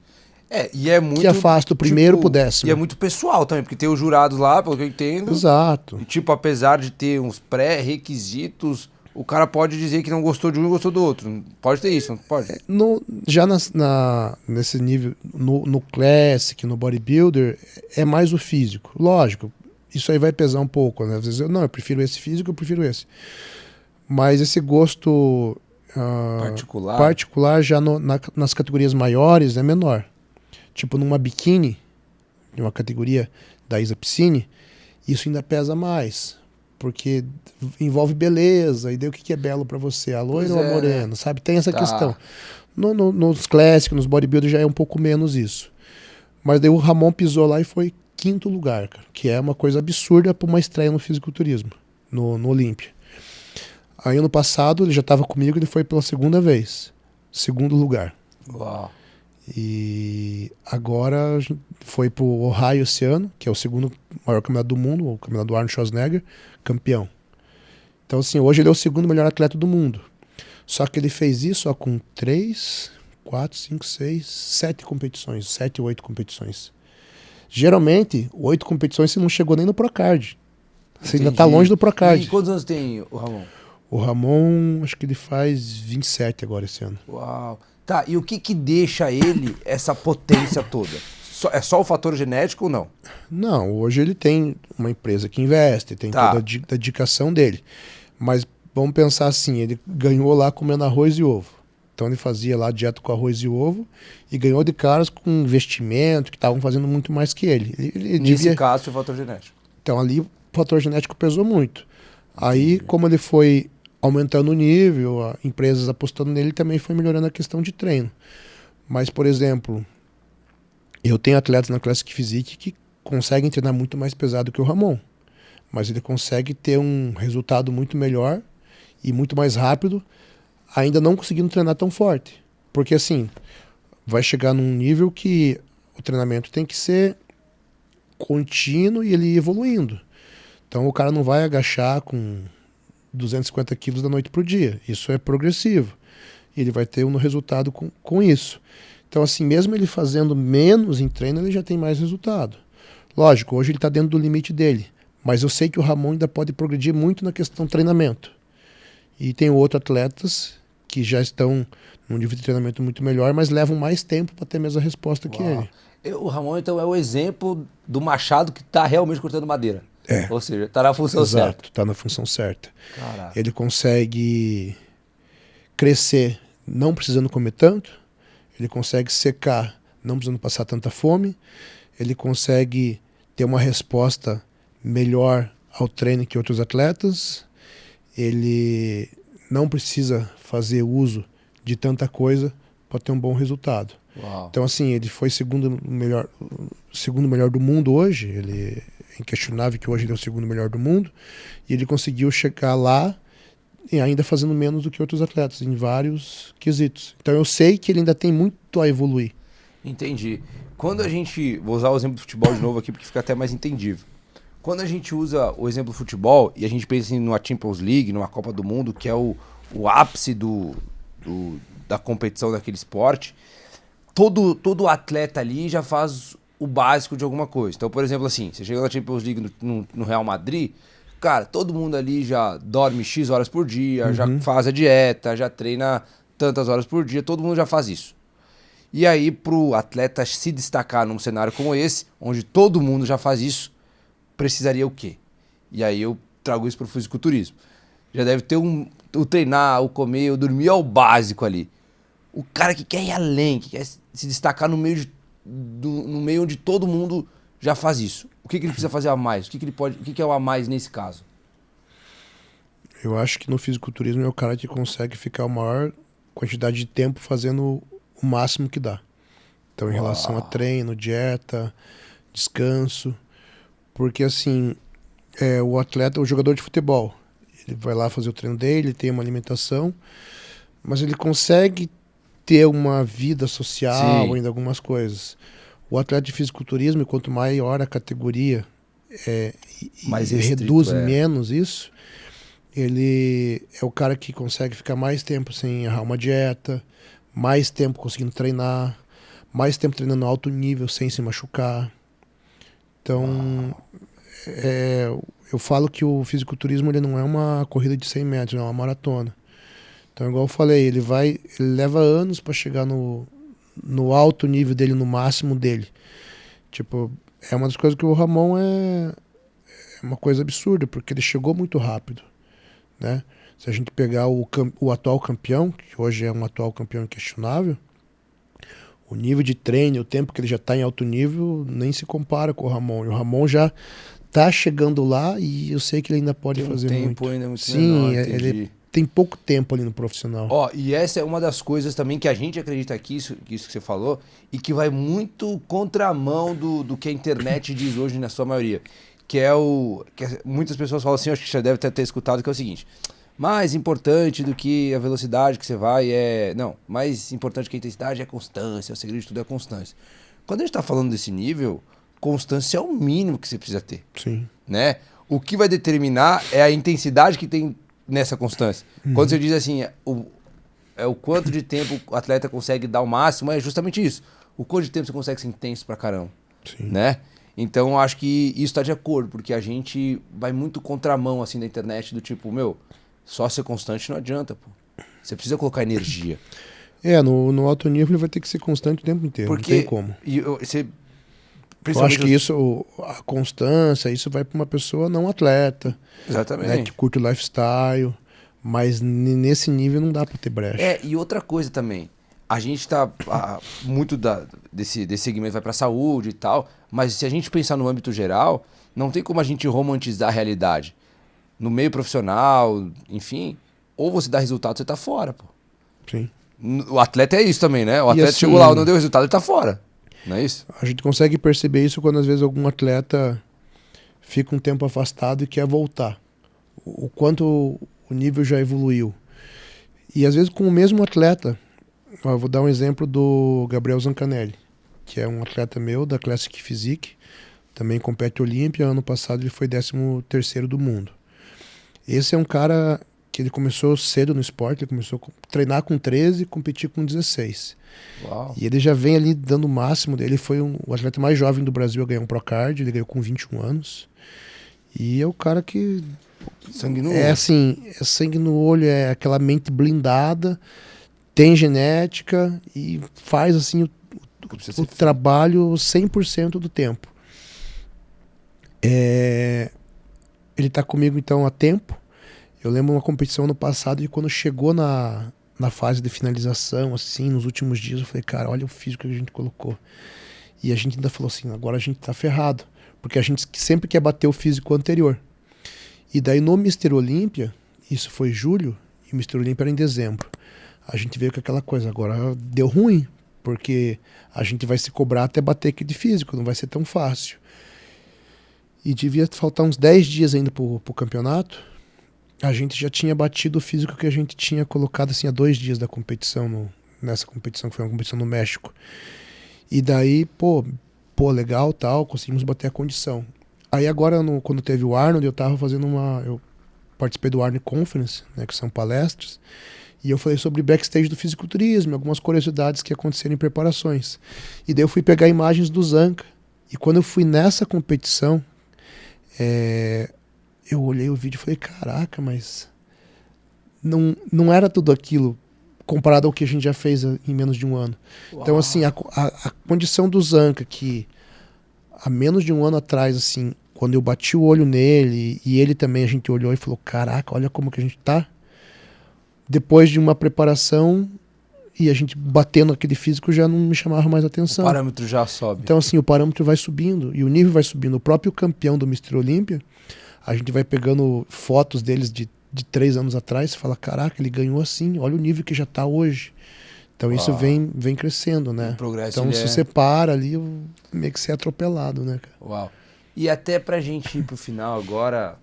que afasta o primeiro pro 10º. E é muito pessoal também, porque tem os jurados lá, pelo que eu entendo. Exato. E, apesar de ter uns pré-requisitos, o cara pode dizer que não gostou de um e gostou do outro. Pode ter isso, não pode? Já nesse nível, no Classic, no Bodybuilder, é mais o físico. Lógico. Isso aí vai pesar um pouco, né? Às vezes eu prefiro esse físico, eu prefiro esse. Mas esse gosto, Particular? Particular já nas categorias maiores é menor. Tipo numa biquíni, em uma categoria da Isa Piscine, isso ainda pesa mais. Porque envolve beleza, e daí o que é belo pra você? A loira ou a morena, sabe? Tem essa questão. Nos clássicos, nos bodybuilders já é um pouco menos isso. Mas daí o Ramon pisou lá e foi 5º lugar, cara, que é uma coisa absurda pra uma estreia no fisiculturismo, no Olímpia. Aí ano passado ele já estava comigo, ele foi pela 2ª vez. 2º lugar. Uau. E agora foi pro Ohio esse ano, que é o 2º maior campeonato do mundo, o campeonato do Arnold Schwarzenegger, campeão. Então assim, hoje ele é o 2º melhor atleta do mundo. Só que ele fez isso com 3, 4, 5, 6, 7 competições, 7 ou 8 competições. Geralmente, 8 competições você não chegou nem no Procard. Você ainda tá longe do Procard. E quantos anos tem o Ramon? O Ramon, acho que ele faz 27 agora esse ano. Uau. Tá, e o que deixa ele essa potência toda? É só o fator genético ou não? Não, hoje ele tem uma empresa que investe, tem toda a dedicação dele. Mas vamos pensar assim, ele ganhou lá comendo arroz e ovo. Então ele fazia lá dieta com arroz e ovo e ganhou de caras com investimento, que estavam fazendo muito mais que ele. Nesse caso, foi o fator genético. Então ali o fator genético pesou muito. Aí, como ele foi aumentando o nível, empresas apostando nele, também foi melhorando a questão de treino. Mas, por exemplo, eu tenho atletas na Classic Physique que conseguem treinar muito mais pesado que o Ramon. Mas ele consegue ter um resultado muito melhor e muito mais rápido, ainda não conseguindo treinar tão forte. Porque assim, vai chegar num nível que o treinamento tem que ser contínuo e ele ir evoluindo. Então o cara não vai agachar com 250 quilos da noite pro dia. Isso é progressivo. E ele vai ter um resultado com isso. Então assim, mesmo ele fazendo menos em treino, ele já tem mais resultado. Lógico, hoje ele está dentro do limite dele. Mas eu sei que o Ramon ainda pode progredir muito na questão do treinamento. E tem outros atletas que já estão num nível de treinamento muito melhor, mas levam mais tempo para ter a mesma resposta que ele. O Ramon, então, é o exemplo do machado que está realmente cortando madeira. É. Ou seja, está na função certa. Exato, está na função certa. Caraca. Ele consegue crescer não precisando comer tanto, ele consegue secar não precisando passar tanta fome, ele consegue ter uma resposta melhor ao treino que outros atletas, ele não precisa fazer uso de tanta coisa para ter um bom resultado. Uau. Então assim, ele foi segundo melhor do mundo hoje, ele é inquestionável que hoje ele é o 2º melhor do mundo, e ele conseguiu chegar lá e ainda fazendo menos do que outros atletas, em vários quesitos. Então eu sei que ele ainda tem muito a evoluir. Entendi. Quando a gente... Vou usar o exemplo do futebol de novo aqui, porque fica até mais entendível. Quando a gente usa o exemplo do futebol e a gente pensa em numa Champions League, numa Copa do Mundo, que é o ápice da competição daquele esporte, todo atleta ali já faz o básico de alguma coisa. Então, por exemplo, assim, você chega na Champions League no Real Madrid, cara, todo mundo ali já dorme X horas por dia, já faz a dieta, já treina tantas horas por dia, todo mundo já faz isso. E aí, pro atleta se destacar num cenário como esse, onde todo mundo já faz isso, precisaria o quê? E aí eu trago isso pro fisiculturismo. Já deve ter o treinar, o comer, o dormir é o básico ali. O cara que quer ir além, que quer se destacar no meio onde todo mundo já faz isso. O que ele precisa fazer a mais? O que é o a mais nesse caso? Eu acho que no fisiculturismo é o cara que consegue ficar a maior quantidade de tempo fazendo o máximo que dá. Então, em relação a treino, dieta, descanso. Porque, assim, o atleta, o jogador de futebol, ele vai lá fazer o treino dele, ele tem uma alimentação, mas ele consegue ter uma vida social, ainda algumas coisas. O atleta de fisiculturismo, quanto maior a categoria mais restrito, reduz menos isso, ele é o cara que consegue ficar mais tempo sem errar uma dieta, mais tempo conseguindo treinar, mais tempo treinando alto nível sem se machucar. Então, eu falo que o fisiculturismo ele não é uma corrida de 100 metros, é uma maratona. Então, igual eu falei, ele leva anos para chegar no alto nível dele, no máximo dele. Tipo, é uma das coisas que o Ramon é uma coisa absurda, porque ele chegou muito rápido, né? Se a gente pegar o atual campeão, que hoje é um atual campeão inquestionável, o nível de treino, o tempo que ele já está em alto nível, nem se compara com o Ramon. E o Ramon já tá chegando lá e eu sei que ele ainda pode fazer muito. Tem um tempo ainda muito Sim, menor, ele tem pouco tempo ali no profissional. Ó, e essa é uma das coisas também que a gente acredita aqui, isso que você falou, e que vai muito contramão do que a internet diz hoje na sua maioria. Muitas pessoas falam assim, acho que você já deve ter escutado, que é o seguinte: mais importante do que a velocidade que você vai é... Não, mais importante que a intensidade é a constância, o segredo de tudo é a constância. Quando a gente tá falando desse nível, constância é o mínimo que você precisa ter. Sim. Né? O que vai determinar é a intensidade que tem nessa constância. Quando você diz assim, o quanto de tempo o atleta consegue dar o máximo, é justamente isso. O quanto de tempo você consegue ser intenso pra caramba. Sim. Né? Então eu acho que isso tá de acordo, porque a gente vai muito contramão assim da internet, do tipo, só ser constante não adianta, pô. Você precisa colocar energia. No alto nível ele vai ter que ser constante o tempo inteiro, Porque não tem como. Eu acho que a constância, isso vai para uma pessoa não atleta. Exatamente. Né, que curte o lifestyle, mas nesse nível não dá para ter brecha. E outra coisa também, a gente tá, muito desse segmento vai pra saúde e tal, mas se a gente pensar no âmbito geral, não tem como a gente romantizar a realidade. No meio profissional, enfim, ou você dá resultado, você tá fora, pô. Sim. O atleta é isso também, né? O atleta assim, chegou lá, não deu resultado, ele tá fora. Não é isso? A gente consegue perceber isso quando às vezes algum atleta fica um tempo afastado e quer voltar. O quanto o nível já evoluiu. E às vezes com o mesmo atleta. Eu vou dar um exemplo do Gabriel Zancanelli, que é um atleta meu da Classic Physique, também compete Olímpia. Ano passado ele foi 13º do mundo. Esse é um cara que ele começou cedo no esporte, ele começou a treinar com 13 e competir com 16. Uau. E ele já vem ali dando o máximo dele. Ele foi o atleta mais jovem do Brasil a ganhar um Procard, ele ganhou com 21 anos. E é o cara que... Sangue no olho. É assim, é sangue no olho, é aquela mente blindada, tem genética e faz assim o trabalho 100% do tempo. Ele tá comigo então há tempo. Eu lembro uma competição no passado e quando chegou na fase de finalização, assim, nos últimos dias, eu falei, cara, olha o físico que a gente colocou. E a gente ainda falou assim, agora a gente tá ferrado, porque a gente sempre quer bater o físico anterior. E daí no Mr. Olímpia, isso foi julho, e o Mr. Olímpia era em dezembro. A gente veio com aquela coisa, agora deu ruim, porque a gente vai se cobrar até bater aquele físico, não vai ser tão fácil. E devia faltar uns 10 dias ainda pro campeonato. A gente já tinha batido o físico que a gente tinha colocado assim há 2 dias da competição, nessa competição, que foi uma competição no México. E daí, pô, legal, tal, conseguimos bater a condição. Aí agora, quando teve o Arnold, eu tava fazendo eu participei do Arnold Conference, né, que são palestras, e eu falei sobre backstage do fisiculturismo, algumas curiosidades que aconteceram em preparações. E daí eu fui pegar imagens do Zanca. E quando eu fui nessa competição, eu olhei o vídeo e falei, caraca, mas não era tudo aquilo comparado ao que a gente já fez em menos de um ano. Uau. Então, assim, a condição do Zanca, que há menos de um ano atrás, assim, quando eu bati o olho nele, e ele também, a gente olhou e falou, caraca, olha como que a gente tá. Depois de uma preparação e a gente batendo aquele físico, já não me chamava mais atenção. O parâmetro já sobe. Então, assim, o parâmetro vai subindo e o nível vai subindo. O próprio campeão do Mr. Olímpia, a gente vai pegando fotos deles de 3 anos atrás e fala, caraca, ele ganhou assim, olha o nível que já tá hoje. Então isso vem crescendo, né? Então se você para ali, meio que você é atropelado, né, cara? Uau. E até pra gente ir pro final agora,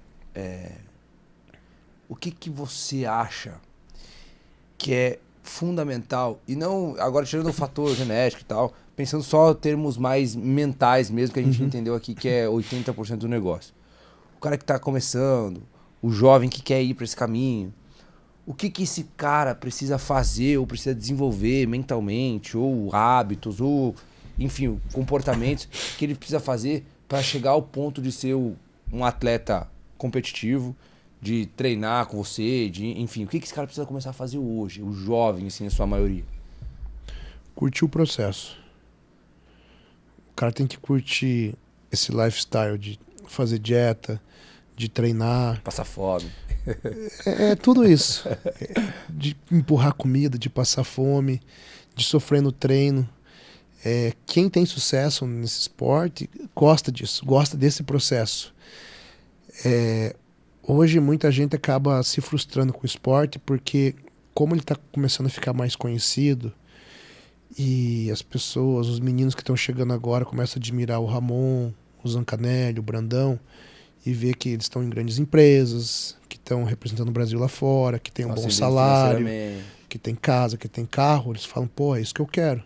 o que você acha que é fundamental, e não, agora tirando o fator genético e tal, pensando só em termos mais mentais mesmo, que a gente entendeu aqui que é 80% do negócio. O cara que tá começando, o jovem que quer ir para esse caminho, o que esse cara precisa fazer ou precisa desenvolver mentalmente, ou hábitos, ou, enfim, comportamentos que ele precisa fazer para chegar ao ponto de ser um atleta competitivo, de treinar com você, enfim, o que esse cara precisa começar a fazer hoje, o jovem, assim, na sua maioria? Curtir o processo. O cara tem que curtir esse lifestyle de fazer dieta, de treinar. Passar fome. É tudo isso. De empurrar comida, de passar fome, de sofrer no treino. Quem tem sucesso nesse esporte gosta disso, gosta desse processo. Hoje muita gente acaba se frustrando com o esporte porque, como ele está começando a ficar mais conhecido, e as pessoas, os meninos que estão chegando agora começam a admirar o Ramon, o Zancanelli, o Brandão, e ver que eles estão em grandes empresas, que estão representando o Brasil lá fora, que tem um bom salário, que tem casa, que tem carro. Eles falam, pô, é isso que eu quero.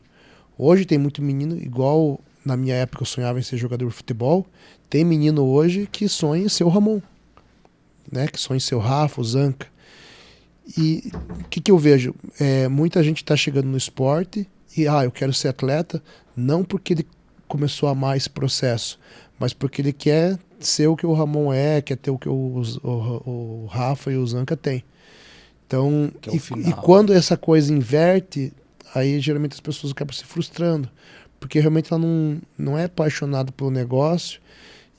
Hoje tem muito menino, igual na minha época eu sonhava em ser jogador de futebol, tem menino hoje que sonha em ser o Ramon, né? Que sonha em ser o Rafa, o Zanca. E o que eu vejo? Muita gente está chegando no esporte e, eu quero ser atleta, não porque ele começou a amar esse processo, mas porque ele quer ser o que o Ramon quer ter o que o Rafa e o Zanca têm. Então, e quando essa coisa inverte, aí geralmente as pessoas acabam se frustrando, porque realmente ela não é apaixonada pelo negócio,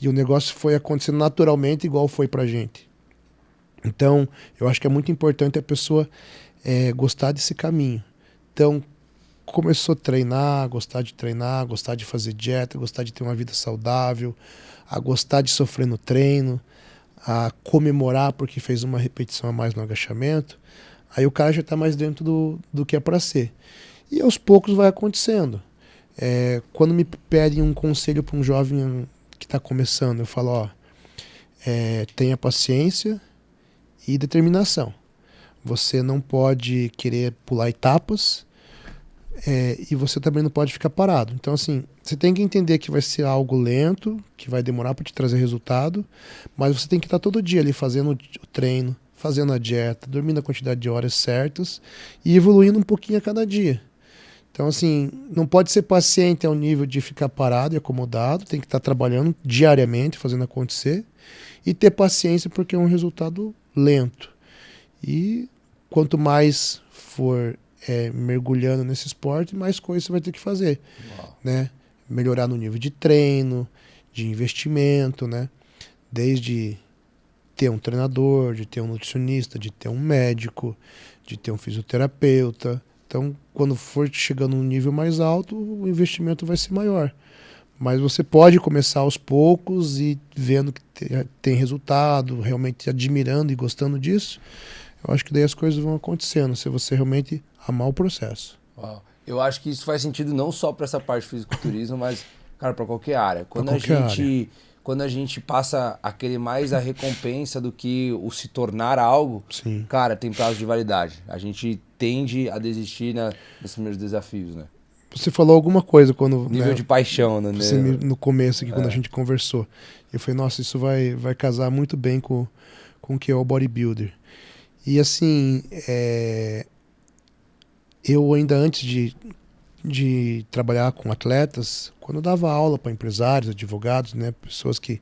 e o negócio foi acontecendo naturalmente igual foi pra gente. Então, eu acho que é muito importante a pessoa gostar desse caminho. Então, começou a treinar, gostar de fazer dieta, gostar de ter uma vida saudável, a gostar de sofrer no treino, a comemorar porque fez uma repetição a mais no agachamento, aí o cara já está mais dentro do que é para ser. E aos poucos vai acontecendo. Quando me pedem um conselho para um jovem que está começando, eu falo, tenha paciência e determinação. Você não pode querer pular etapas, e você também não pode ficar parado. Então, assim, você tem que entender que vai ser algo lento, que vai demorar para te trazer resultado, mas você tem que estar todo dia ali fazendo o treino, fazendo a dieta, dormindo a quantidade de horas certas e evoluindo um pouquinho a cada dia. Então, assim, não pode ser paciente ao nível de ficar parado e acomodado, tem que estar trabalhando diariamente, fazendo acontecer, e ter paciência porque é um resultado lento. E quanto mais for mergulhando nesse esporte, mais coisas você vai ter que fazer, né? Melhorar no nível de treino, de investimento, né? Desde ter um treinador, de ter um nutricionista, de ter um médico, de ter um fisioterapeuta. Então, quando for chegando num nível mais alto, o investimento vai ser maior. Mas você pode começar aos poucos e vendo que tem resultado, realmente admirando e gostando disso. Eu acho que daí as coisas vão acontecendo, se você realmente amar o processo. Uau. Eu acho que isso faz sentido não só para essa parte de fisiculturismo, mas, cara, para qualquer área. Quando a gente passa a querer mais a recompensa do que o se tornar algo, Sim. Cara, tem prazo de validade. A gente tende a desistir nos primeiros desafios, né? Você falou alguma coisa quando... Nível de paixão, né? No começo aqui, quando a gente conversou. Eu falei, nossa, isso vai casar muito bem com o que é o bodybuilder. E assim, eu ainda antes de trabalhar com atletas, quando eu dava aula para empresários, advogados, né, pessoas que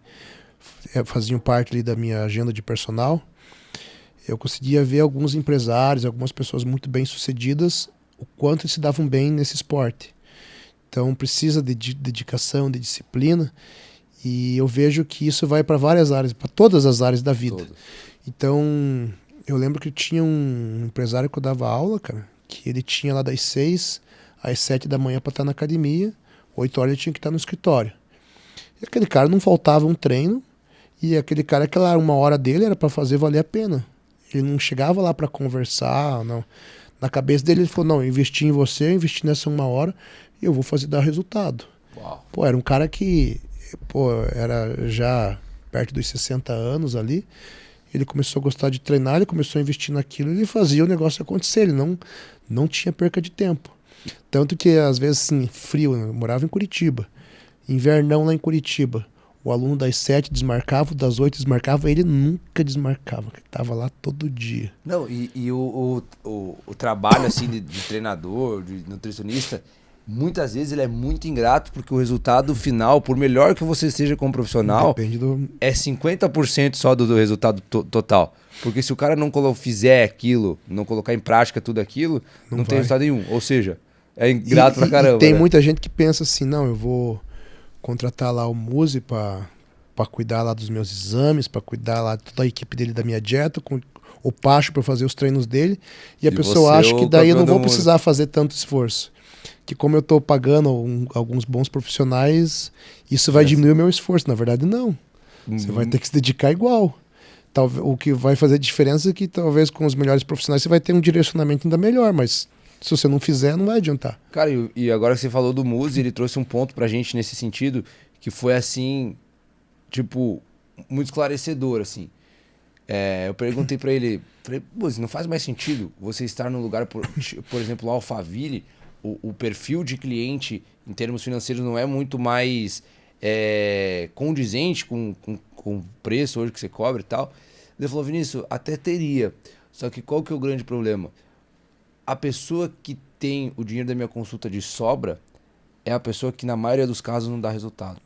faziam parte ali da minha agenda de personal, eu conseguia ver alguns empresários, algumas pessoas muito bem sucedidas, o quanto eles se davam bem nesse esporte. Então precisa de dedicação, de disciplina, e eu vejo que isso vai para várias áreas, para todas as áreas da vida. Todas. Então, eu lembro que tinha um empresário que eu dava aula, cara, que ele tinha lá das 6 às 7 da manhã para estar na academia, 8 horas ele tinha que estar no escritório. E aquele cara não faltava um treino, e aquele cara, aquela 1 hora dele era para fazer valer a pena. Ele não chegava lá para conversar, não. Na cabeça dele ele falou, não, eu investi em você, eu investi nessa 1 hora, e eu vou dar resultado. Uau. Pô, era um cara que, era já perto dos 60 anos ali. Ele começou a gostar de treinar, ele começou a investir naquilo, ele fazia o negócio acontecer, ele não tinha perca de tempo. Tanto que, às vezes, assim, frio, eu morava em Curitiba, invernão lá em Curitiba, o aluno das 7 desmarcava, das 8 desmarcava, ele nunca desmarcava, ele estava lá todo dia. Não, e o trabalho, assim, de treinador, de nutricionista, muitas vezes ele é muito ingrato, porque o resultado final, por melhor que você seja como profissional, é 50% só do resultado total. Porque se o cara não fizer aquilo, não colocar em prática tudo aquilo, não tem resultado nenhum. Ou seja, é ingrato pra caramba. E tem muita gente que pensa assim, não, eu vou contratar lá o Muzi para para cuidar lá dos meus exames, para cuidar lá de toda a equipe dele da minha dieta, com o Pacho para fazer os treinos dele. E a pessoa acha que daí eu não vou precisar fazer tanto esforço. Que como eu tô pagando alguns bons profissionais, isso vai diminuir o meu esforço. Na verdade, não. Você vai ter que se dedicar igual. O que vai fazer diferença é que talvez com os melhores profissionais você vai ter um direcionamento ainda melhor, mas se você não fizer, não vai adiantar. Cara, e agora que você falou do Muzi, ele trouxe um ponto pra gente nesse sentido, que foi assim, tipo, muito esclarecedor, assim. Eu perguntei pra ele, falei, Muzi, não faz mais sentido você estar num lugar, por exemplo, Alphaville, o perfil de cliente em termos financeiros não é muito mais condizente com o preço hoje que você cobra e tal. Ele falou, Vinícius, até teria, só que qual que é o grande problema? A pessoa que tem o dinheiro da minha consulta de sobra é a pessoa que na maioria dos casos não dá resultado.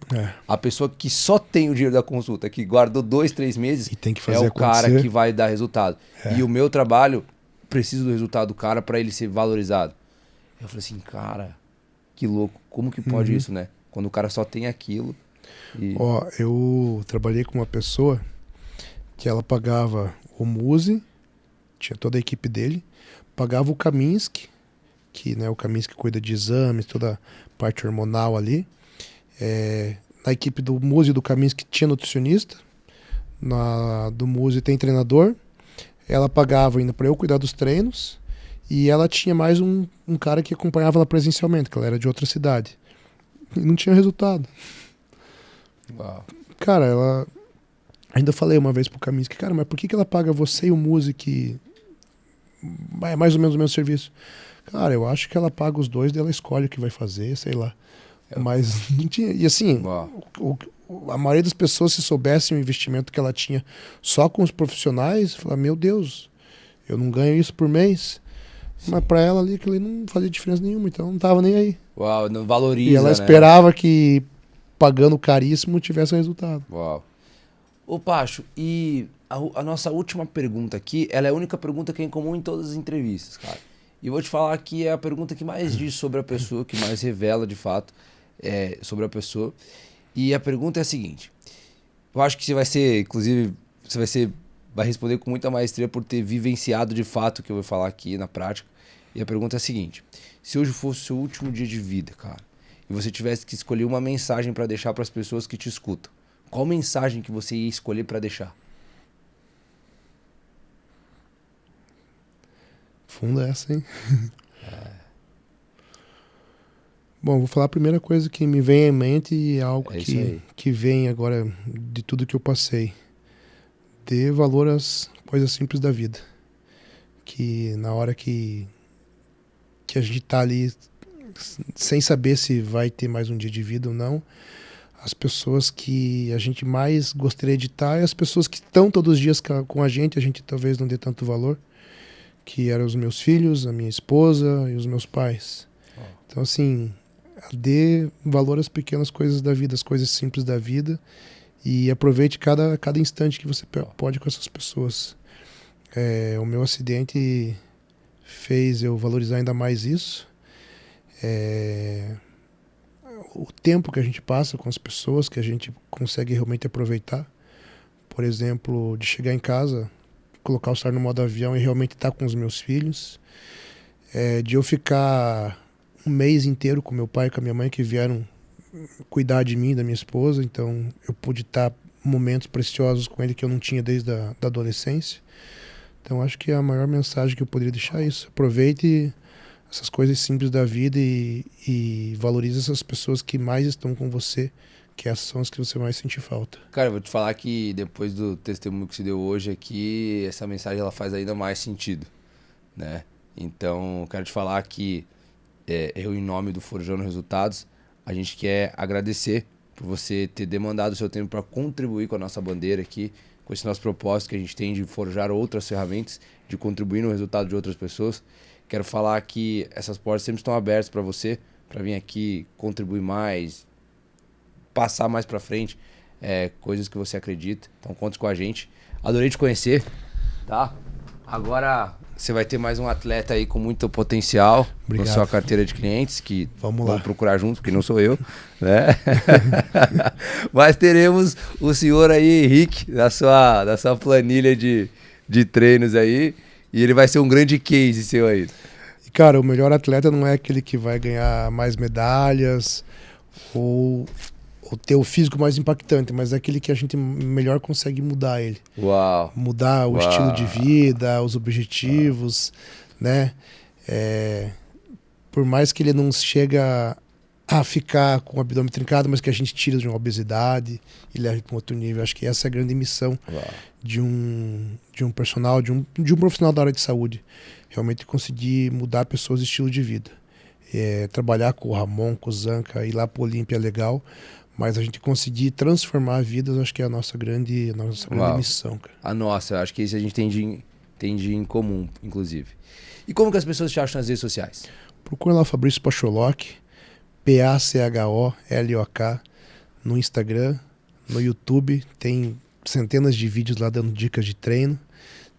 A pessoa que só tem o dinheiro da consulta, que guardou 2, 3 meses, e tem que fazer o cara que vai dar resultado. E o meu trabalho precisa do resultado do cara para ele ser valorizado. Eu falei assim, cara, que louco. Como que pode isso, né? Quando o cara só tem aquilo. Eu trabalhei com uma pessoa que ela pagava o Muzi, tinha toda a equipe dele, pagava o Kaminsky, que né, o Kaminsky cuida de exames, toda a parte hormonal ali. Na equipe do Muzi e do Kaminsky tinha nutricionista, do Muzi tem treinador. Ela pagava ainda para eu cuidar dos treinos e ela tinha mais um cara que acompanhava ela presencialmente, que ela era de outra cidade. E não tinha resultado. Uau. Cara, ela... Ainda falei uma vez pro Kaminsky, cara, mas por que ela paga você e o Muzi que é mais ou menos o mesmo serviço? Cara, eu acho que ela paga os dois, daí ela escolhe o que vai fazer, sei lá. Mas não tinha... E assim, a maioria das pessoas, se soubessem o investimento que ela tinha só com os profissionais, fala, meu Deus, eu não ganho isso por mês. Sim. Mas pra ela ali, aquilo não fazia diferença nenhuma, então não tava nem aí. Uau, não valoriza, e ela esperava que pagando caríssimo tivesse resultado. Uau. Ô Pacho, e a nossa última pergunta aqui, ela é a única pergunta que é em comum em todas as entrevistas, cara. E eu vou te falar que é a pergunta que mais diz sobre a pessoa, que mais revela de fato sobre a pessoa. E a pergunta é a seguinte, eu acho que você vai ser, inclusive, vai responder com muita maestria por ter vivenciado de fato o que eu vou falar aqui na prática. E a pergunta é a seguinte, se hoje fosse o seu último dia de vida, cara, e você tivesse que escolher uma mensagem para deixar para as pessoas que te escutam, qual mensagem que você ia escolher para deixar? Funda essa, hein? Bom, vou falar a primeira coisa que me vem em mente e é algo que vem agora de tudo que eu passei. Dê valor às coisas simples da vida. Que na hora que a gente tá ali sem saber se vai ter mais um dia de vida ou não, as pessoas que a gente mais gostaria de estar e as pessoas que estão todos os dias com a gente talvez não dê tanto valor, que eram os meus filhos, a minha esposa e os meus pais. Então, assim, dê valor às pequenas coisas da vida, às coisas simples da vida e aproveite cada instante que você pode com essas pessoas. O meu acidente fez eu valorizar ainda mais isso. O tempo que a gente passa com as pessoas, que a gente consegue realmente aproveitar. Por exemplo, de chegar em casa, colocar o celular no modo avião e realmente estar com os meus filhos. De eu ficar um mês inteiro com meu pai e com a minha mãe, que vieram cuidar de mim e da minha esposa. Então eu pude estar momentos preciosos com ele que eu não tinha desde a da adolescência. Então acho que a maior mensagem que eu poderia deixar é isso. Aproveite essas coisas simples da vida e valorize essas pessoas que mais estão com você, que essas são as que você mais sente falta. Cara, eu vou te falar que depois do testemunho que se deu hoje aqui, essa mensagem ela faz ainda mais sentido, né? Então, eu quero te falar que eu, em nome do Forjando Resultados, a gente quer agradecer por você ter demandado o seu tempo para contribuir com a nossa bandeira aqui, com esse nosso propósito que a gente tem de forjar outras ferramentas, de contribuir no resultado de outras pessoas. Quero falar que essas portas sempre estão abertas para você, para vir aqui contribuir mais, passar mais para frente coisas que você acredita. Então conte com a gente. Adorei te conhecer, tá? Agora Você vai ter mais um atleta aí com muito potencial na sua carteira de clientes, que vão procurar junto, porque não sou eu, né? Mas teremos o senhor aí, Rick, da sua planilha de treinos aí, e ele vai ser um grande case seu aí. Cara, o melhor atleta não é aquele que vai ganhar mais medalhas ou ter o físico mais impactante, mas é aquele que a gente melhor consegue mudar ele. Uau! Mudar o estilo de vida, os objetivos, né? Por mais que ele não chega a ficar com o abdômen trincado, mas que a gente tira de uma obesidade e leve para um outro nível. Acho que essa é a grande missão de um personal, de um profissional da área de saúde. Realmente conseguir mudar pessoas de estilo de vida. Trabalhar com o Ramon, com o Zanca, ir lá para o Olímpia é legal, mas a gente conseguir transformar vidas, acho que é a nossa grande missão, cara. A nossa, acho que isso a gente tem em comum, inclusive. E como que as pessoas te acham nas redes sociais? Procura lá Fabrício Pacholok, Pacholok, no Instagram, no YouTube, tem centenas de vídeos lá dando dicas de treino.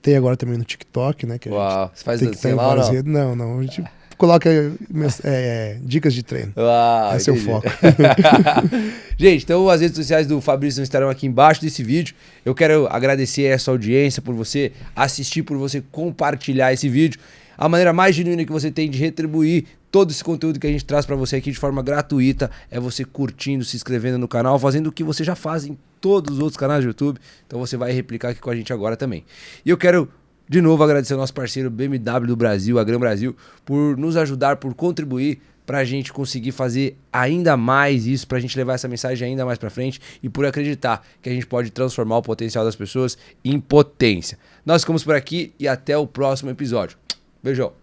Tem agora também no TikTok, né? Que você faz assim lá ou não? Não, a gente coloca dicas de treino. Esse é o foco. Gente, então as redes sociais do Fabrício estarão aqui embaixo desse vídeo. Eu quero agradecer essa audiência por você assistir, por você compartilhar esse vídeo. A maneira mais genuína que você tem de retribuir todo esse conteúdo que a gente traz para você aqui de forma gratuita é você curtindo, se inscrevendo no canal, fazendo o que você já faz em todos os outros canais do YouTube. Então você vai replicar aqui com a gente agora também. E eu quero de novo agradecer ao nosso parceiro BMW do Brasil, a Gran Brasil, por nos ajudar, por contribuir para a gente conseguir fazer ainda mais isso, para a gente levar essa mensagem ainda mais para frente e por acreditar que a gente pode transformar o potencial das pessoas em potência. Nós ficamos por aqui e até o próximo episódio. Beijão!